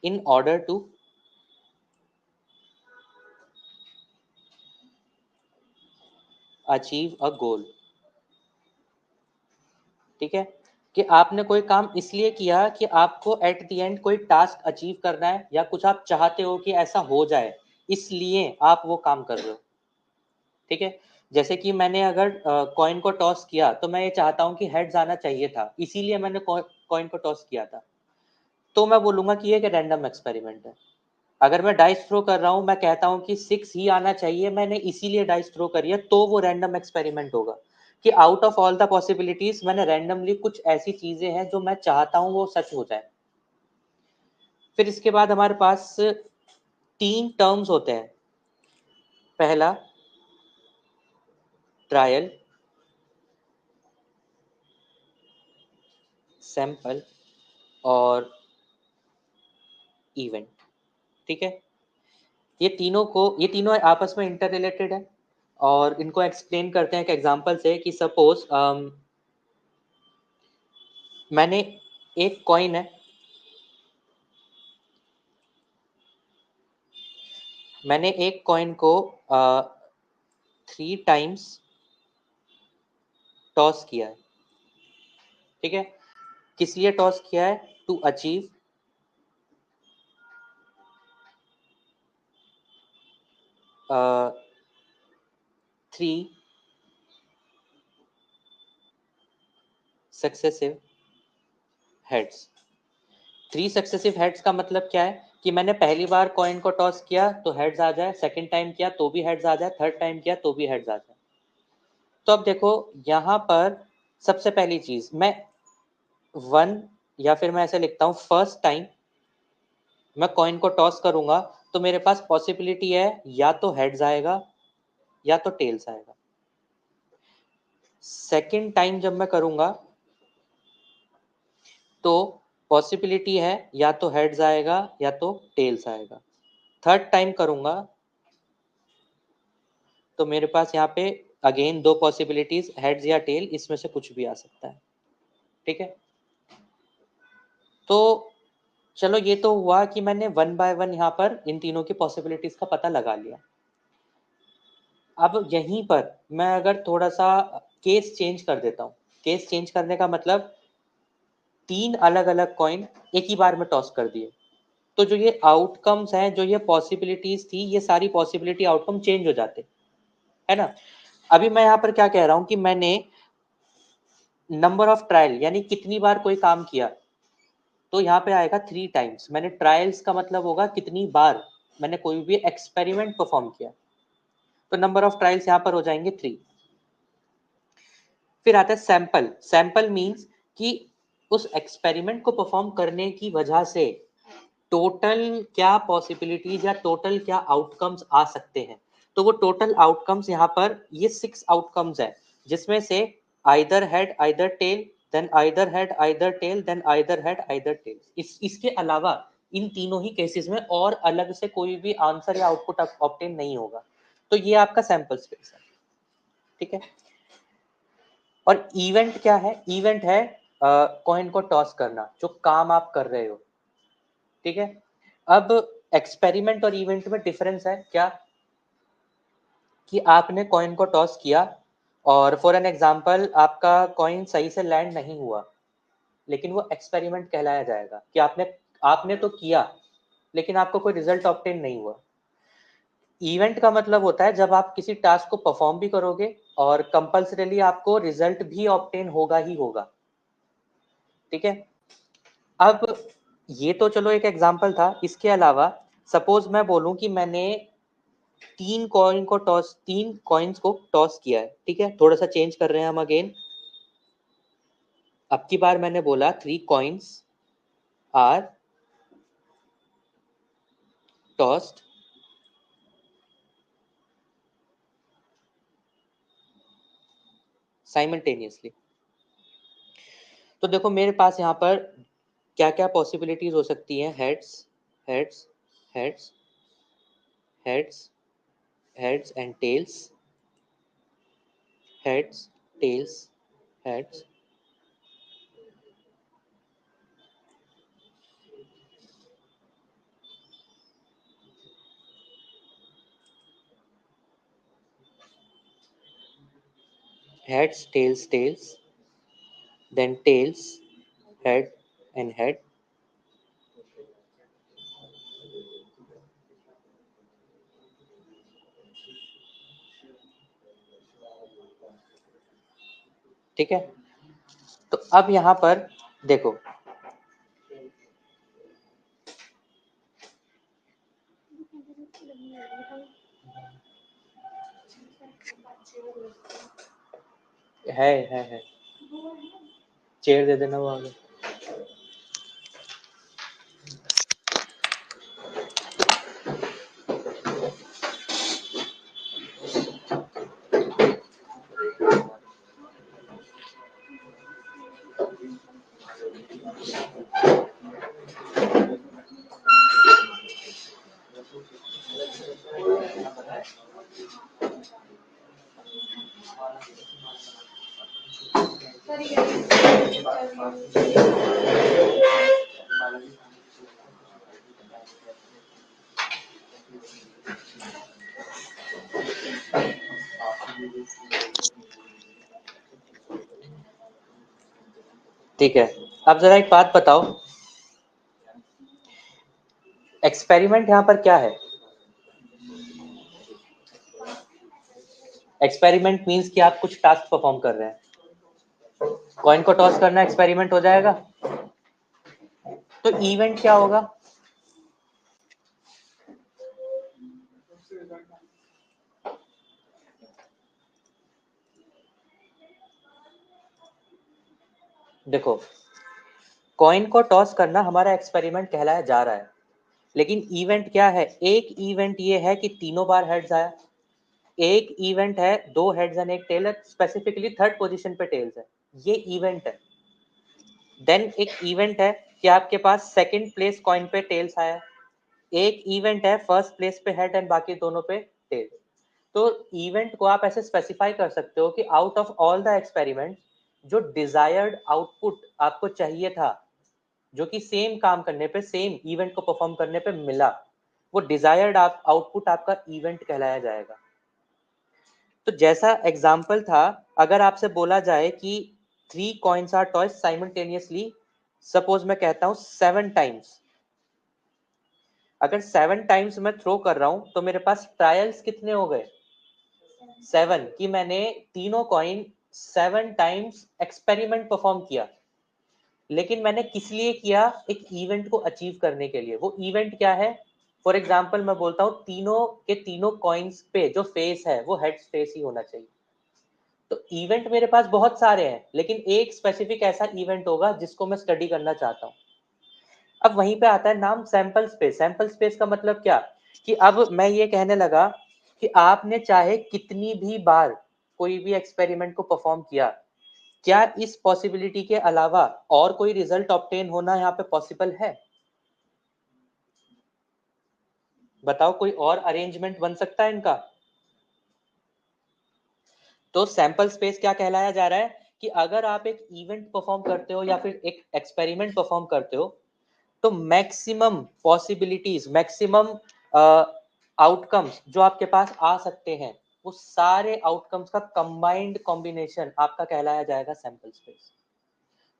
in order to achieve a goal. ठीक है, कि आपने कोई काम इसलिए किया कि आपको एट द एंड कोई टास्क अचीव करना है, या कुछ आप चाहते हो कि ऐसा हो जाए, इसलिए आप वो काम कर रहे हो। ठीक है, जैसे कि मैंने अगर कॉइन को टॉस किया तो मैं ये चाहता हूं कि हेड्स आना चाहिए था, इसीलिए मैंने कॉइन को टॉस किया था, तो मैं बोलूंगा कि ये एक रैंडम एक्सपेरिमेंट है। अगर मैं डाइस थ्रो कर रहा हूं, मैं कहता हूं कि 6 ही आना चाहिए, मैंने इसीलिए डाइस थ्रो करी है, तो वो रैंडम एक्सपेरिमेंट होगा, कि out of all the possibilities मैंने रैंडमली कुछ ऐसी चीजें हैं जो मैं चाहता हूं वो सच हो जाए। फिर इसके बाद हमारे पास 3 टर्म्स होते हैं। पहला ट्रायल, सैंपल और इवेंट। ठीक है, ये तीनों आपस में इंटर रिलेटेड है, और इनको एक्सप्लेन करते हैं एक एग्जांपल से, कि सपोज मैंने एक कॉइन है, मैंने एक कॉइन को 3 टाइम्स टॉस किया है। ठीक है, किस लिए टॉस किया है? To achieve three successive heads. 3 successive heads का मतलब क्या है, कि मैंने पहली बार कॉइन को टॉस किया तो हेड्स आ जाए, सेकंड टाइम किया तो भी हेड्स आ जाए, थर्ड टाइम किया तो भी हेड्स आ जाए। तो अब देखो यहाँ पर सबसे पहली चीज मैं वन, या फिर मैं ऐसे लिखता हूँ फर्स्ट टाइम मैं कॉइन को टॉस करूंगा तो मेरे पास पॉसिबिलिटी है या तो हेड्स आएगा या तो टेल्स आएगा। सेकंड टाइम जब मैं करूंगा तो पॉसिबिलिटी है या तो हेड्स आएगा या तो टेल्स आएगा। थर्ड टाइम करूंगा तो मेरे पास यहाँ पे अगेन दो पॉसिबिलिटीज, हेड्स या टेल, इसमें से कुछ भी आ सकता है। ठीक है, तो चलो ये तो हुआ कि मैंने वन बाय वन यहाँ पर इन तीनों की पॉसिबिलिटीज का पता लगा लिया। अब यहीं पर मैं अगर थोड़ा सा केस चेंज कर देता हूँ, केस चेंज करने का मतलब तीन अलग अलग कॉइन एक ही बार में टॉस कर दिए, तो जो ये आउटकम्स हैं, जो ये पॉसिबिलिटीज थी, ये सारी पॉसिबिलिटी आउटकम चेंज हो जाते, है ना। अभी मैं यहाँ पर क्या कह रहा हूँ कि मैंने नंबर ऑफ ट्रायल यानी कितनी बार कोई काम किया, तो यहाँ पे आएगा 3 टाइम्स। मैंने ट्रायल्स का मतलब होगा कितनी बार मैंने कोई भी एक्सपेरिमेंट परफॉर्म किया, तो नंबर ऑफ ट्रायल्स यहाँ पर हो जाएंगे 3। फिर आता है सैंपल। सैंपल मीन्स कि उस एक्सपेरिमेंट को परफॉर्म करने की वजह से टोटल क्या पॉसिबिलिटीज या टोटल क्या आउटकम्स आ सकते हैं। तो वो टोटल आउटकम्स यहाँ पर ये 6 आउटकम्स है, जिसमें से either head either tail, then either head either tail, then either head either tail. इसके अलावा इन तीनों ही केसेस में और अलग से कोई भी आंसर या आउटपुट ऑब्टेन नहीं होगा। तो ये आपका सैंपल स्पेस है। ठीक है, और इवेंट क्या है? इवेंट है कॉइन को टॉस करना, जो काम आप कर रहे हो। ठीक है, अब एक्सपेरिमेंट और इवेंट में डिफरेंस है क्या, कि आपने कॉइन को टॉस किया और फॉर एन एग्जांपल आपका कॉइन सही से लैंड नहीं हुआ, लेकिन वो एक्सपेरिमेंट कहलाया जाएगा कि आपने आपने तो किया लेकिन आपको कोई रिजल्ट ऑब्टेन नहीं हुआ। इवेंट का मतलब होता है जब आप किसी टास्क को परफॉर्म भी करोगे और कंपल्सरीली आपको रिजल्ट भी ऑब्टेन होगा ही होगा। ठीक है, अब ये तो चलो एक एग्जांपल था। इसके अलावा सपोज मैं बोलूं कि मैंने तीन कॉइन्स को टॉस किया है। ठीक है, थोड़ा सा चेंज कर रहे हैं हम अगेन। अब की बार मैंने बोला 3 कॉइन्स आर टॉस्ड साइमल्टेनियसली। तो देखो मेरे पास यहाँ पर क्या क्या पॉसिबिलिटीज हो सकती हैं। Heads heads heads heads heads and tails, heads tails heads. Heads tails tails, then tails head and head. ठीक है, तो अब यहाँ पर देखो है चेयर दे देना वो आगे। ठीक है, अब जरा एक बात बताओ, एक्सपेरिमेंट यहाँ पर क्या है? एक्सपेरिमेंट मीन्स कि आप कुछ टास्क परफॉर्म कर रहे हैं। कॉइन को टॉस करना एक्सपेरिमेंट हो जाएगा। तो इवेंट क्या होगा? देखो, कॉइन को टॉस करना हमारा एक्सपेरिमेंट कहलाया जा रहा है, लेकिन इवेंट क्या है? एक इवेंट ये है कि तीनों बार हेड्स आया, एक इवेंट है 2 हेड्स एंड एक टेल है, स्पेसिफिकली थर्ड पोजीशन पे टेल्स है, ये इवेंट है। देन एक इवेंट है कि आपके पास सेकंड प्लेस कॉइन पे टेल्स आया, एक इवेंट है फर्स्ट प्लेस पे हेड एंड बाकी दोनों पे टेल। तो इवेंट को आप ऐसे स्पेसिफाई कर सकते हो कि out of all the experiment जो डिजायर्ड आउटपुट आपको चाहिए था, जो कि सेम काम करने पे, सेम इवेंट को परफॉर्म करने पे मिला, वो डिजायर्ड आउटपुट आपका इवेंट कहलाया जाएगा। तो जैसा एग्जाम्पल था, अगर आपसे बोला जाए कि 3 coins are toss simultaneously, suppose मैं कहता हूं 7 टाइम्स, अगर 7 टाइम्स मैं थ्रो कर रहा हूं तो मेरे पास ट्रायल्स कितने हो गए? 7, कि मैंने तीनों कॉइन 7 टाइम्स एक्सपेरिमेंट परफॉर्म किया। लेकिन मैंने किस लिए किया? एक इवेंट को अचीव करने के लिए। वो इवेंट क्या है? फॉर एग्जाम्पल मैं बोलता हूं तीनों के तीनों कॉइन्स पे जो फेस है वो हेड्स फेस ही होना चाहिए। तो इवेंट मेरे पास बहुत सारे हैं, लेकिन एक स्पेसिफिक ऐसा इवेंट होगा जिसको मैं स्टडी करना चाहता हूं। अब वहीं पे आता है नाम सैंपल स्पेस। सैंपल स्पेस का मतलब क्या? कि अब मैं ये कहने लगा कि आपने चाहे कितनी भी बार कोई भी एक्सपेरिमेंट को परफॉर्म किया, क्या इस पॉसिबिलिटी के अलावा और कोई रिजल्ट ऑब्टेन होना यहाँ पे पॉसिबल है? बताओ, कोई और अरेंजमेंट बन सकता है इनका? तो सैंपल स्पेस क्या कहलाया जा रहा है कि अगर आप एक इवेंट परफॉर्म करते हो या फिर एक एक्सपेरिमेंट परफॉर्म करते हो, तो मैक्सिमम पॉसिबिलिटीज, मैक्सिमम आउटकम्स जो आपके पास आ सकते हैं, वो सारे आउटकम्स का कंबाइंड कॉम्बिनेशन आपका कहलाया जाएगा सैंपल स्पेस।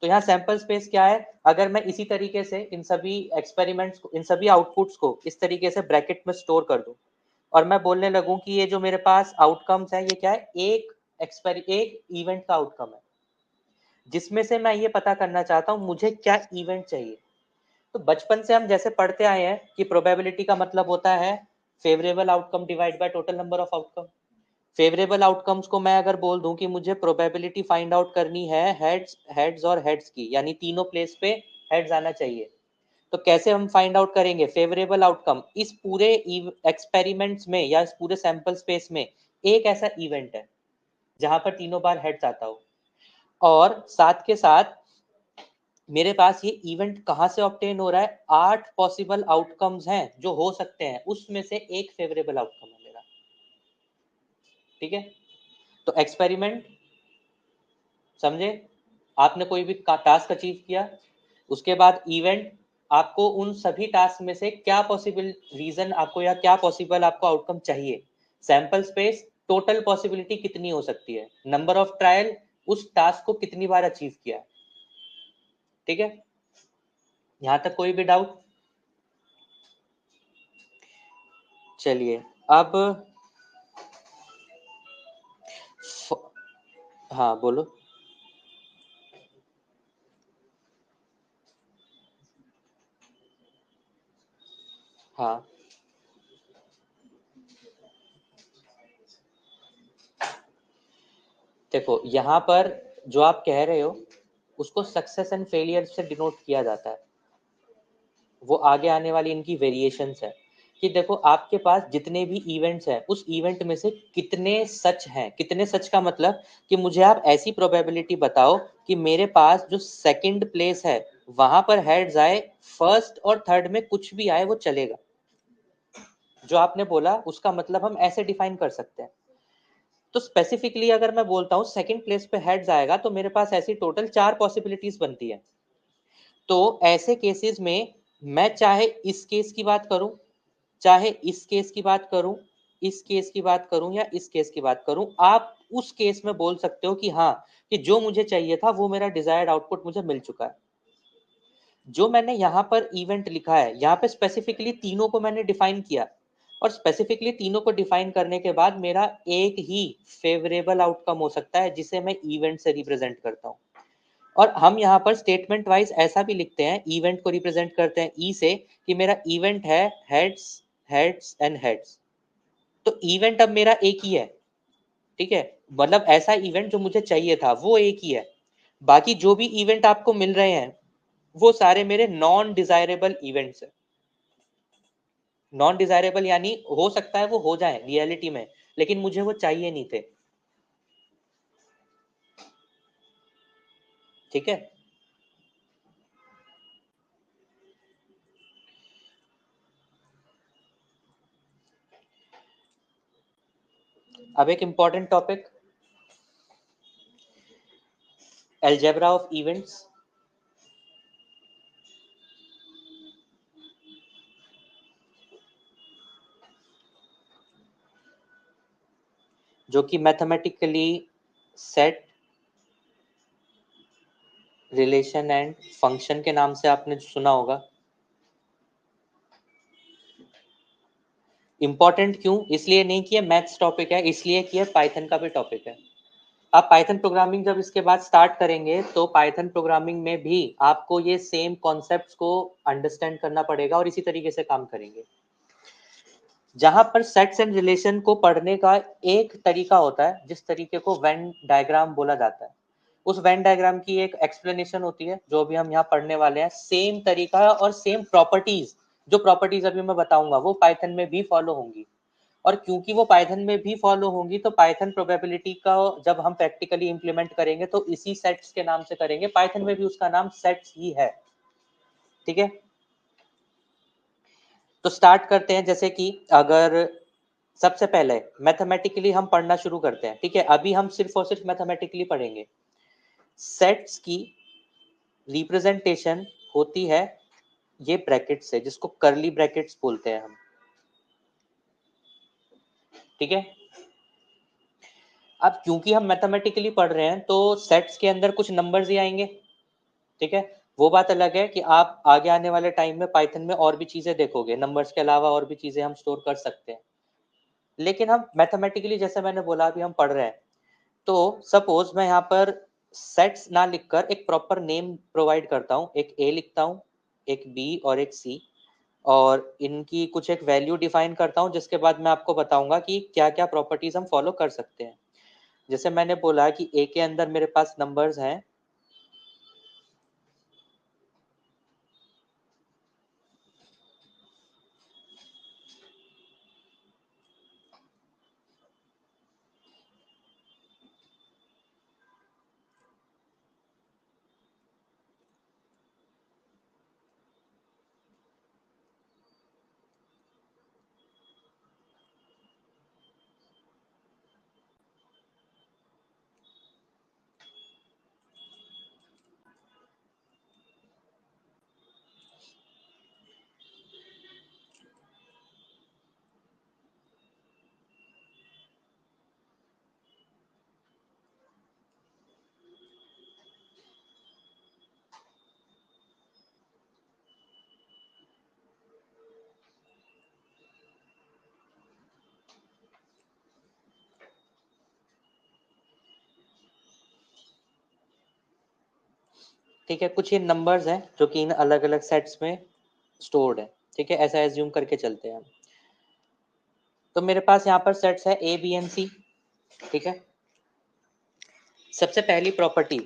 तो यहाँ सैंपल स्पेस क्या है? अगर मैं इसी तरीके से इन सभी एक्सपेरिमेंट्स को, इन सभी आउटपुट्स को इस तरीके से ब्रैकेट में स्टोर कर दूं और मैं बोलने लगूं कि ये जो मेरे पास आउटकम्स है, ये क्या है? एक इवेंट का आउटकम है, जिसमें से मैं ये पता करना चाहता हूँ मुझे क्या इवेंट चाहिए। तो बचपन से हम जैसे पढ़ते आए हैं कि प्रोबेबिलिटी का मतलब होता है favourable outcome divide by total number of outcome. Favourable outcomes को मैं अगर बोल दूं कि मुझे प्रोबेबिलिटी फाइंड आउट करनी है हेड्स हेड्स और हेड्स की, यानी तीनों प्लेस पे हेड्स आना चाहिए, तो कैसे हम फाइंड आउट करेंगे फेवरेबल आउटकम? इस पूरे एक्सपेरिमेंट्स में या इस पूरे सैंपल स्पेस में एक ऐसा इवेंट है जहां पर तीनों बार हेड्स आता हो, और साथ के साथ मेरे पास ये इवेंट कहाँ से ऑब्टेन हो रहा है? 8 पॉसिबल आउटकम्स हैं जो हो सकते हैं, उसमें से एक फेवरेबल आउटकम है मेरा। ठीक है? तो एक्सपेरिमेंट, समझे? आपने कोई भी टास्क अचीव किया, उसके बाद इवेंट, आपको उन सभी टास्क में से क्या पॉसिबल रीजन आपको या क्या पॉसिबल आपको आउटकम चाहिए। सैंपल स्पेस, टोटल पॉसिबिलिटी कितनी हो सकती है, नंबर ऑफ ट्रायल, उस टास्क को कितनी बार अचीव किया है। ठीक है? यहां तक कोई भी डाउट? चलिए, अब हाँ बोलो। हाँ, देखो यहाँ पर जो आप कह रहे हो उसको सक्सेस एंड फेलियर से डिनोट किया जाता है। वो आगे आने वाली इनकी वेरिएशंस है कि देखो आपके पास जितने भी इवेंट्स हैं, उस इवेंट में से कितने सच हैं। कितने सच का मतलब कि मुझे आप ऐसी प्रोबेबिलिटी बताओ कि मेरे पास जो सेकंड प्लेस है वहां पर हेड्स आए, फर्स्ट और थर्ड में कुछ भी आए वो चलेगा। जो आपने बोला उसका मतलब हम ऐसे डिफाइन कर सकते हैं। तो स्पेसिफिकली अगर मैं बोलता हूँ सेकंड प्लेस पे हेड्स आएगा, तो मेरे पास ऐसी टोटल 4 पॉसिबिलिटीज बनती है। तो ऐसे केसेस में मैं चाहे इस केस की बात करूं, चाहे इस केस की बात करूं, इस केस की बात करूं या इस केस की बात करूं, आप उस केस में बोल सकते हो कि हाँ, कि जो मुझे चाहिए था वो मेरा डिजायर्ड आउटपुट मुझे मिल चुका है। जो मैंने यहाँ पर इवेंट लिखा है, यहाँ पे स्पेसिफिकली तीनों को मैंने डिफाइन किया, और स्पेसिफिकली तीनों को डिफाइन करने के बाद मेरा एक ही फेवरेबल आउटकम हो सकता है जिसे मैं इवेंट से रिप्रेजेंट करता हूँ। और हम यहाँ पर स्टेटमेंट वाइज ऐसा भी लिखते हैं, इवेंट को रिप्रेजेंट करते हैं ई से, कि मेरा इवेंट है हेड्स हेड्स एंड हेड्स। तो इवेंट अब मेरा एक ही है। ठीक है? मतलब ऐसा इवेंट जो मुझे चाहिए था वो एक ही है। बाकी जो भी इवेंट आपको मिल रहे हैं वो सारे मेरे नॉन डिजायरेबल इवेंट्स है। नॉन डिजायरेबल यानी हो सकता है वो हो जाए रियलिटी में, लेकिन मुझे वो चाहिए नहीं थे। ठीक है? अब एक important topic, algebra of events. जो कि mathematically set, relation and function के नाम से आपने सुना होगा। इंपॉर्टेंट क्यों? इसलिए नहीं कि ये मैथ्स टॉपिक है, इसलिए कि ये पाइथन का भी टॉपिक है। आप पाइथन प्रोग्रामिंग जब इसके बाद स्टार्ट करेंगे तो पाइथन प्रोग्रामिंग में भी आपको ये सेम कॉन्सेप्ट्स को अंडरस्टैंड करना पड़ेगा और इसी तरीके से काम करेंगे। जहां पर सेट्स एंड रिलेशन को पढ़ने का एक तरीका होता है जिस तरीके को वेन डायग्राम बोला जाता है। उस वेन डायग्राम की एक एक्सप्लेनेशन होती है जो भी हम यहाँ पढ़ने वाले हैं। सेम तरीका और सेम प्रॉपर्टीज, जो प्रॉपर्टीज अभी मैं बताऊंगा वो पाइथन में भी फॉलो होंगी। और क्योंकि वो पाइथन में भी फॉलो होंगी तो पाइथन प्रोबेबिलिटी का जब हम प्रैक्टिकली इंप्लीमेंट करेंगे तो इसी सेट्स के नाम से करेंगे। पाइथन में भी उसका नाम सेट्स ही है। ठीक है, तो स्टार्ट करते हैं। जैसे कि अगर सबसे पहले मैथमेटिकली हम पढ़ना शुरू करते हैं। ठीक है, अभी हम सिर्फ और सिर्फ मैथमेटिकली पढ़ेंगे। सेट्स की रिप्रेजेंटेशन होती है ये ब्रैकेट से, जिसको करली ब्रैकेट्स बोलते हैं हम। ठीक है, अब क्योंकि हम मैथमेटिकली पढ़ रहे हैं तो सेट्स के अंदर कुछ नंबर्स ही आएंगे। ठीक है, वो बात अलग है कि आप आगे आने वाले टाइम में पाइथन में और भी चीजें देखोगे, नंबर्स के अलावा और भी चीजें हम स्टोर कर सकते हैं। लेकिन हम मैथमेटिकली, जैसे मैंने बोला, अभी हम पढ़ रहे हैं। तो सपोज मैं यहाँ पर सेट्स ना लिखकर एक प्रॉपर नेम प्रोवाइड करता हूँ। एक ए लिखता हूँ, एक बी और एक सी, और इनकी कुछ एक वैल्यू डिफाइन करता हूँ, जिसके बाद मैं आपको बताऊंगा कि क्या क्या प्रॉपर्टीज हम फॉलो कर सकते हैं। जैसे मैंने बोला कि ए के अंदर मेरे पास नंबर्स हैं, ठीक है, कुछ ये नंबर्स हैं जो कि इन अलग अलग सेट्स में स्टोर्ड है। ठीक है, ऐसा एज्यूम करके चलते हैं हम। तो मेरे पास यहाँ पर सेट्स है ए बी एंड सी। ठीक है, सबसे पहली प्रॉपर्टी,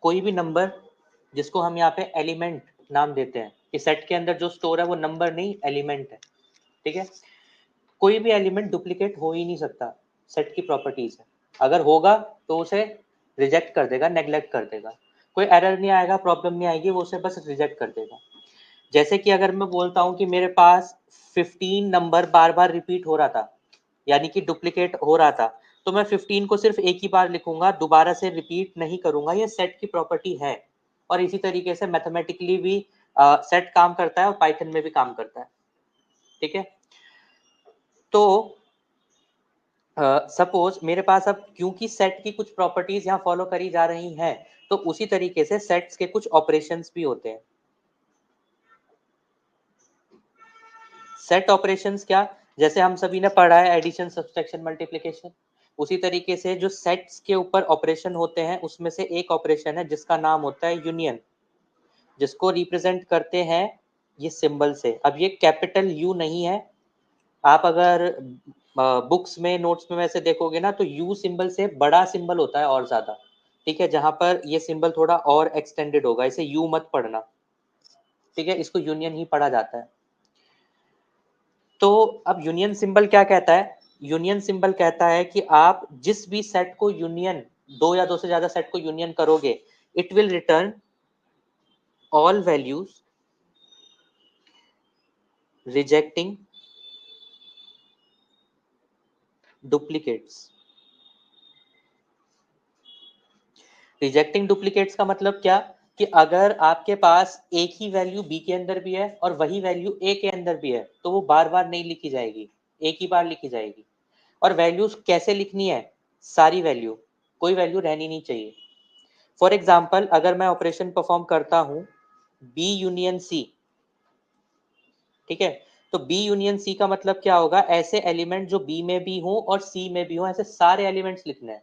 कोई भी नंबर जिसको हम यहाँ पे एलिमेंट नाम देते हैं, इस सेट के अंदर जो स्टोर है वो नंबर नहीं एलिमेंट है। ठीक है, कोई भी एलिमेंट डुप्लीकेट हो ही नहीं सकता, सेट की प्रॉपर्टीज है। अगर होगा तो उसे रिजेक्ट कर देगा, नेग्लेक्ट कर देगा। कोई एरर नहीं आएगा, प्रॉब्लम नहीं आएगी, वो उसे बस रिजेक्ट कर देगा। जैसे कि अगर मैं बोलता हूँ कि मेरे पास 15 नंबर बार बार रिपीट हो रहा था, यानी कि डुप्लीकेट हो रहा था, तो मैं 15 को सिर्फ एक ही बार लिखूंगा, दोबारा से रिपीट नहीं करूंगा। ये सेट की प्रॉपर्टी है। और इसी तरीके से मैथमेटिकली भी सेट काम करता है और पाइथन में भी काम करता है। ठीक है, तो सपोज मेरे पास अब क्योंकि सेट की कुछ प्रॉपर्टीज यहाँ फॉलो करी जा रही हैं, तो उसी तरीके से सेट्स के कुछ ऑपरेशंस भी होते हैं। सेट ऑपरेशंस क्या? जैसे हम सभी ने पढ़ा है एडिशन, सब्सट्रैक्शन, मल्टीप्लिकेशन, उसी तरीके से जो सेट्स के ऊपर ऑपरेशन होते हैं उसमें से एक ऑपरेशन है जिसका नाम होता है यूनियन, जिसको रिप्रेजेंट करते हैं ये सिंबल से। अब ये कैपिटल यू नहीं है। आप अगर बुक्स में, नोट्स में वैसे देखोगे ना तो यू सिंबल से बड़ा सिंबल होता है और ज्यादा। ठीक है, जहां पर ये सिंबल थोड़ा और एक्सटेंडेड होगा, इसे यू मत पढ़ना। ठीक है, इसको यूनियन ही पढ़ा जाता है। तो अब यूनियन सिंबल क्या कहता है? यूनियन सिंबल कहता है कि आप जिस भी सेट को यूनियन, दो या दो से ज्यादा सेट को यूनियन करोगे, it will return all values rejecting duplicates. Rejecting duplicates का मतलब क्या, कि अगर आपके पास एक ही वैल्यू बी के अंदर भी है और वही वैल्यू ए के अंदर भी है तो वो बार बार नहीं लिखी जाएगी, एक ही बार लिखी जाएगी। और वैल्यूज कैसे लिखनी है, सारी वैल्यू, कोई वैल्यू रहनी नहीं चाहिए। फॉर एग्जाम्पल अगर मैं ऑपरेशन परफॉर्म करता हूं बी यूनियन सी, ठीक है, तो बी यूनियन सी का मतलब क्या होगा, ऐसे एलिमेंट जो बी में भी हो और सी में भी हो, ऐसे सारे एलिमेंट्स लिखने हैं।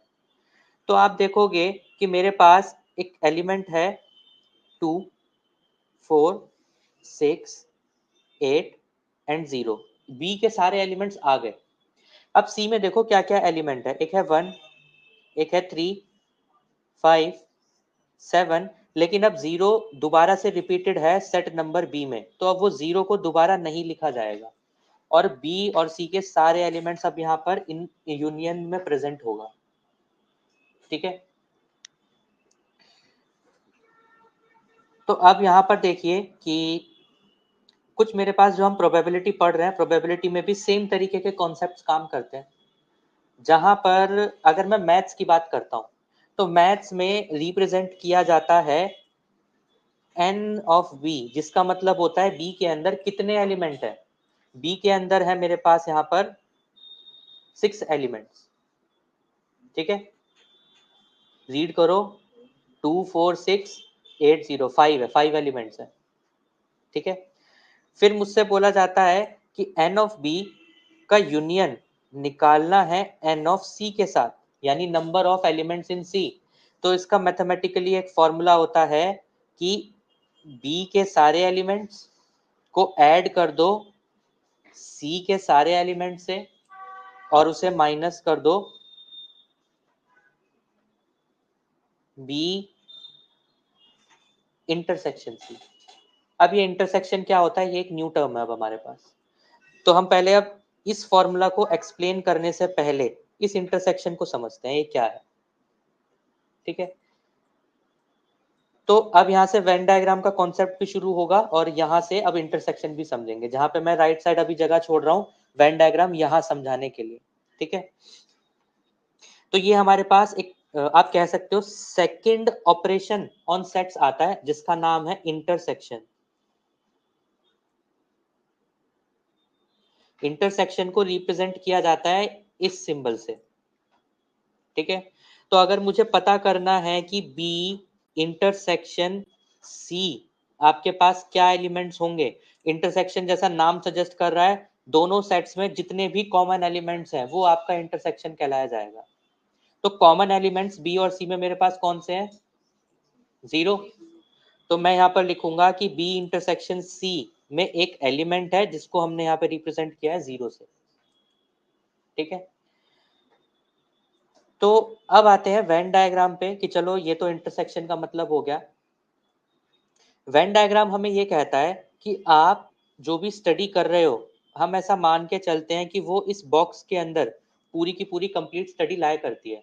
तो आप देखोगे कि मेरे पास एक एलिमेंट है 2, 4, 6, 8 एंड 0, बी के सारे एलिमेंट्स आ गए। अब सी में देखो क्या क्या एलिमेंट है, एक है 1, एक है 3, 5, 7, लेकिन अब 0 दोबारा से रिपीटेड है सेट नंबर बी में, तो अब वो 0 को दोबारा नहीं लिखा जाएगा और बी और सी के सारे एलिमेंट्स अब यहाँ पर इन यूनियन में प्रेजेंट होगा। ठीक है, तो अब यहाँ पर देखिए कि कुछ मेरे पास जो हम प्रोबेबिलिटी पढ़ रहे हैं, प्रोबेबिलिटी में भी सेम तरीके के कॉन्सेप्ट्स काम करते हैं। जहां पर अगर मैं मैथ्स की बात करता हूं तो मैथ्स में रिप्रेजेंट किया जाता है n ऑफ b, जिसका मतलब होता है b के अंदर कितने एलिमेंट है। b के अंदर है मेरे पास यहाँ पर 6 एलिमेंट्स। ठीक है, रीड करो, 2, 4, 6, 8, 0, 5 है, 5 एलिमेंट्स है। ठीक है, फिर मुझसे बोला जाता है कि n ऑफ b का यूनियन निकालना है n ऑफ c के साथ, यानी number of elements in c। तो इसका मैथमेटिकली एक फॉर्मूला होता है कि b के सारे एलिमेंट्स को ऐड कर दो c के सारे एलिमेंट से और उसे माइनस कर दो b इंटरसेक्शन c। अब ये इंटरसेक्शन क्या होता है, ये एक न्यू टर्म है अब हमारे पास। तो हम पहले अब इस फॉर्मूला को एक्सप्लेन करने से पहले इस इंटरसेक्शन को समझते हैं ये क्या है। ठीक है, तो अब यहाँ से वेन डायग्राम का कॉन्सेप्ट भी शुरू होगा और यहाँ से अब इंटरसेक्शन भी समझेंगे, जहां पे मैं राइट साइड अभी जगह छोड़ रहा हूँ वेन डायग्राम यहाँ समझाने के लिए। ठीक है, तो ये हमारे पास एक आप कह सकते हो सेकंड ऑपरेशन ऑन सेट्स आता है जिसका नाम है इंटरसेक्शन। इंटरसेक्शन को रिप्रेजेंट किया जाता है इस सिंबल से। ठीक है, तो अगर मुझे पता करना है कि B इंटरसेक्शन C आपके पास क्या एलिमेंट्स होंगे, इंटरसेक्शन जैसा नाम सजेस्ट कर रहा है दोनों सेट्स में जितने भी कॉमन एलिमेंट्स हैं वो आपका इंटरसेक्शन कहलाया जाएगा। तो कॉमन एलिमेंट्स B और C में मेरे पास कौन से हैं, 0। तो मैं यहाँ पर लिखूंगा कि B इंटरसेक्शन C में एक एलिमेंट है जिसको हमने यहाँ पे रिप्रेजेंट किया है 0 से। ठीक है, तो अब आते हैं वेन डायग्राम पे कि चलो ये तो इंटरसेक्शन का मतलब हो गया। वेन डायग्राम हमें ये कहता है कि आप जो भी स्टडी कर रहे हो, हम ऐसा मान के चलते हैं कि वो इस बॉक्स के अंदर पूरी की पूरी कंप्लीट स्टडी लाया करती है।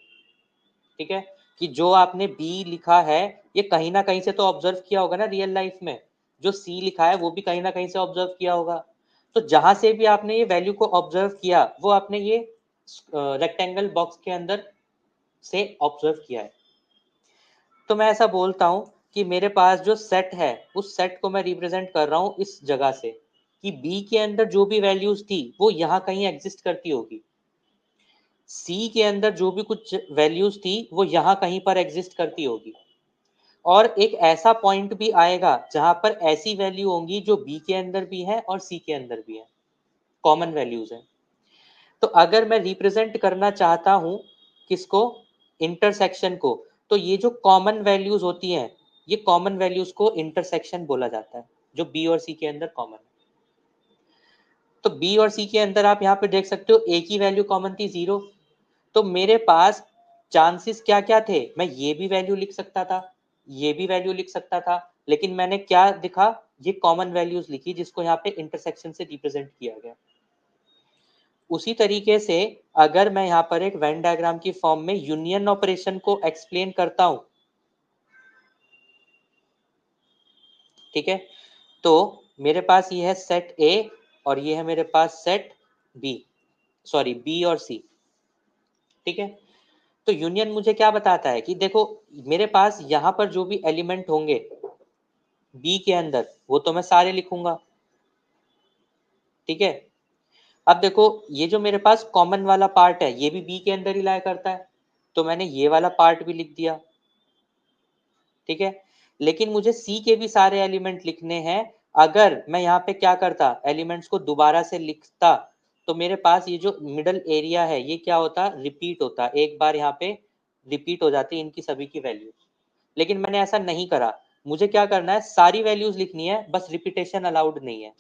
ठीक है, कि जो आपने बी लिखा है ये कहीं ना कहीं से तो ऑब्जर्व किया होगा ना रियल लाइफ में, जो सी लिखा है वो भी कहीं ना कहीं से ऑब्जर्व किया होगा। तो जहां से भी आपने ये वैल्यू को ऑब्जर्व किया वो आपने ये रेक्टेंगल बॉक्स के अंदर से ऑब्जर्व किया है। तो मैं ऐसा बोलता हूं कि मेरे पास जो सेट है उस सेट को मैं रिप्रेजेंट कर रहा हूं इस जगह से, कि बी के अंदर जो भी वैल्यूज थी वो यहाँ कहीं एग्जिस्ट करती होगी, सी के अंदर जो भी कुछ वैल्यूज थी वो यहाँ कहीं पर एग्जिस्ट करती होगी, और एक ऐसा पॉइंट भी आएगा जहां पर ऐसी वैल्यू होंगी जो बी के अंदर भी है और सी के अंदर भी है, कॉमन वैल्यूज है। तो अगर मैं रिप्रेजेंट करना चाहता हूं किसको, इंटरसेक्शन को, तो ये जो कॉमन वैल्यूज होती हैं ये कॉमन वैल्यूज को इंटरसेक्शन बोला जाता है, जो बी और सी के अंदर कॉमन है। तो बी और सी के अंदर आप यहाँ पे देख सकते हो एक ही वैल्यू कॉमन थी, 0। तो मेरे पास चांसेस क्या क्या थे, मैं ये भी वैल्यू लिख सकता था, ये भी वैल्यू लिख सकता था, लेकिन मैंने क्या दिखा, ये कॉमन वैल्यूज लिखी जिसको यहाँ पे इंटरसेक्शन से रिप्रेजेंट किया गया। उसी तरीके से अगर मैं यहाँ पर एक वेन डायग्राम की फॉर्म में यूनियन ऑपरेशन को एक्सप्लेन करता हूं, ठीक है, तो मेरे पास ये है सेट ए और ये है मेरे पास सेट बी, सॉरी बी और सी। ठीक है। तो यूनियन मुझे क्या बताता है कि देखो मेरे पास यहाँ पर जो भी एलिमेंट होंगे बी के अंदर वो तो मैं सारे लिखूंगा, ठीक है। अब देखो ये जो मेरे पास कॉमन वाला पार्ट है ये भी बी के अंदर ही लाया करता है, तो मैंने ये वाला पार्ट भी लिख दिया, ठीक है। लेकिन मुझे सी के भी सारे एलिमेंट लिखने हैं। अगर मैं यहाँ पे क्या करता, एलिमेंट्स को दोबारा से लिखता, तो मेरे पास ये जो मिडल एरिया है ये क्या होता, रिपीट होता, एक बार यहाँ पे रिपीट हो जाती इनकी सभी की वैल्यू। लेकिन मैंने ऐसा नहीं करा, मुझे क्या करना है, सारी वैल्यूज लिखनी है, बस रिपीटेशन अलाउड नहीं है।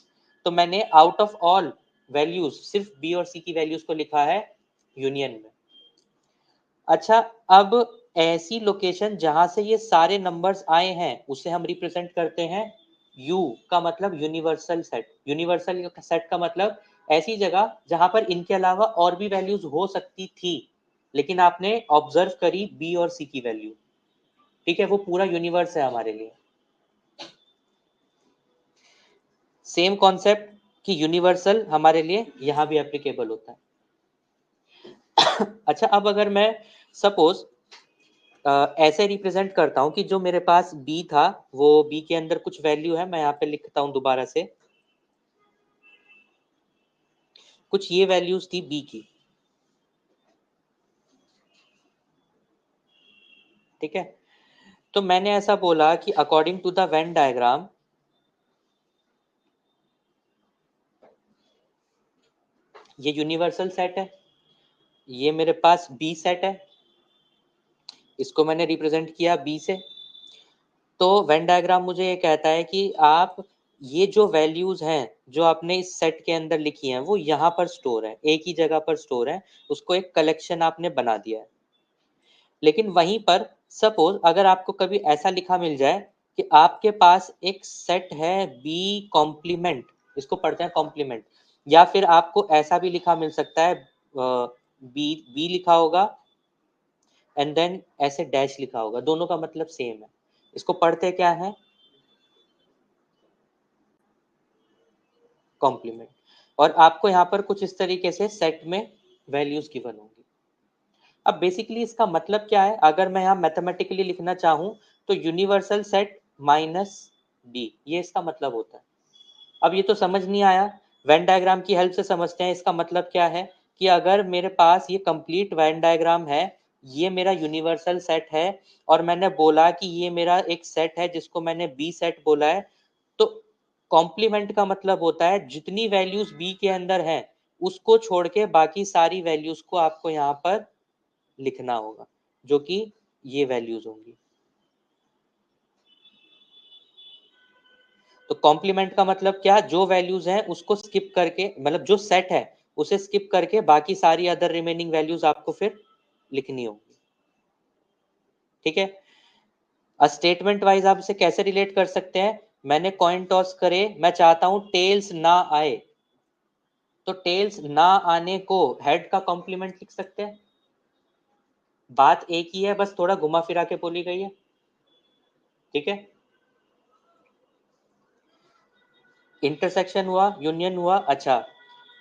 तो मैंने आउट ऑफ ऑल वैल्यूज सिर्फ बी और सी की वैल्यूज को लिखा है यूनियन में। अच्छा, अब ऐसी लोकेशन जहां से ये सारे नंबर्स आए हैं उसे हम रिप्रेजेंट करते हैं यू का मतलब यूनिवर्सल सेट। यूनिवर्सल सेट का मतलब ऐसी जगह जहां पर इनके अलावा और भी वैल्यूज हो सकती थी, लेकिन आपने ऑब्जर्व करी बी और सी की वैल्यू, ठीक है, वो पूरा यूनिवर्स है हमारे लिए। सेम कॉन्सेप्ट कि यूनिवर्सल हमारे लिए यहां भी एप्लीकेबल होता है। अच्छा, अब अगर मैं सपोज ऐसे रिप्रेजेंट करता हूं कि जो मेरे पास बी था वो बी के अंदर कुछ वैल्यू है, मैं यहाँ पे लिखता हूं दोबारा से, कुछ ये वैल्यूज थी बी की, ठीक है। तो मैंने ऐसा बोला कि according to the Venn diagram ये यूनिवर्सल सेट है, ये मेरे पास बी सेट है, इसको मैंने रिप्रेजेंट किया बी से। तो वेन डायग्राम मुझे ये कहता है कि आप ये जो वैल्यूज हैं जो आपने इस सेट के अंदर लिखी हैं वो यहाँ पर स्टोर है, एक ही जगह पर स्टोर है, उसको एक कलेक्शन आपने बना दिया है। लेकिन वहीं पर सपोज अगर आपको कभी ऐसा लिखा मिल जाए कि आपके पास एक सेट है बी कॉम्प्लीमेंट, इसको पढ़ते हैं कॉम्प्लीमेंट, या फिर आपको ऐसा भी लिखा मिल सकता है बी बी लिखा होगा एंड देन ऐसे डैश लिखा होगा, दोनों का मतलब सेम है, इसको पढ़ते क्या है, कॉम्प्लीमेंट। और आपको यहाँ पर कुछ इस तरीके से सेट में वैल्यूज गिवन होंगी। अब बेसिकली इसका मतलब क्या है, अगर मैं यहाँ मैथमेटिकली लिखना चाहूँ तो यूनिवर्सल सेट माइनस डी, ये इसका मतलब होता है। अब ये तो समझ नहीं आया, वेन डायग्राम की हेल्प से समझते हैं इसका मतलब क्या है। कि अगर मेरे पास ये कंप्लीट वेन डायग्राम है, ये मेरा यूनिवर्सल सेट है, और मैंने बोला कि ये मेरा एक सेट है जिसको मैंने बी सेट बोला है, तो कॉम्प्लीमेंट का मतलब होता है जितनी वैल्यूज बी के अंदर हैं उसको छोड़ के बाकी सारी वैल्यूज को आपको यहाँ पर लिखना होगा, जो कि ये वैल्यूज होंगी। तो कॉम्प्लीमेंट का मतलब क्या, जो वैल्यूज हैं उसको स्किप करके, मतलब जो सेट है उसे स्किप करके बाकी सारी अदर रिमेनिंग वैल्यूज आपको फिर लिखनी होगी, ठीक है। स्टेटमेंट वाइज आप इसे कैसे रिलेट कर सकते हैं, मैंने कॉइन टॉस करे, मैं चाहता हूं टेल्स ना आए, तो टेल्स ना आने को हेड का कॉम्प्लीमेंट लिख सकते हैं। बात एक ही है, बस थोड़ा घुमा फिरा के बोली गई है, ठीक है। इंटरसेक्शन हुआ, यूनियन हुआ। अच्छा,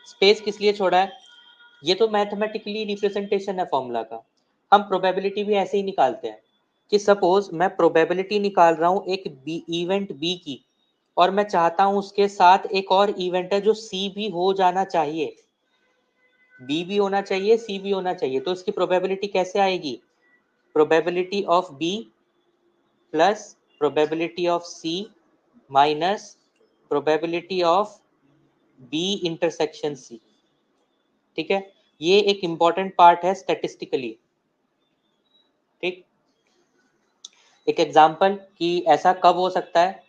स्पेस किस लिए छोड़ा है, ये तो मैथमेटिकली रिप्रेजेंटेशन है फॉर्मूला का, हम प्रोबेबिलिटी भी ऐसे ही निकालते हैं कि सपोज मैं प्रोबेबिलिटी निकाल रहा हूं एक बी इवेंट बी की, और मैं चाहता हूं उसके साथ एक और इवेंट है जो सी भी हो जाना चाहिए, बी भी होना चाहिए सी भी होना चाहिए, तो इसकी प्रोबेबिलिटी कैसे आएगी, probability of B plus probability of C minus probability of B intersection C, ठीक है। ये एक इंपॉर्टेंट पार्ट है स्टैटिस्टिकली, ठीक। एक एग्जांपल कि ऐसा कब हो सकता है,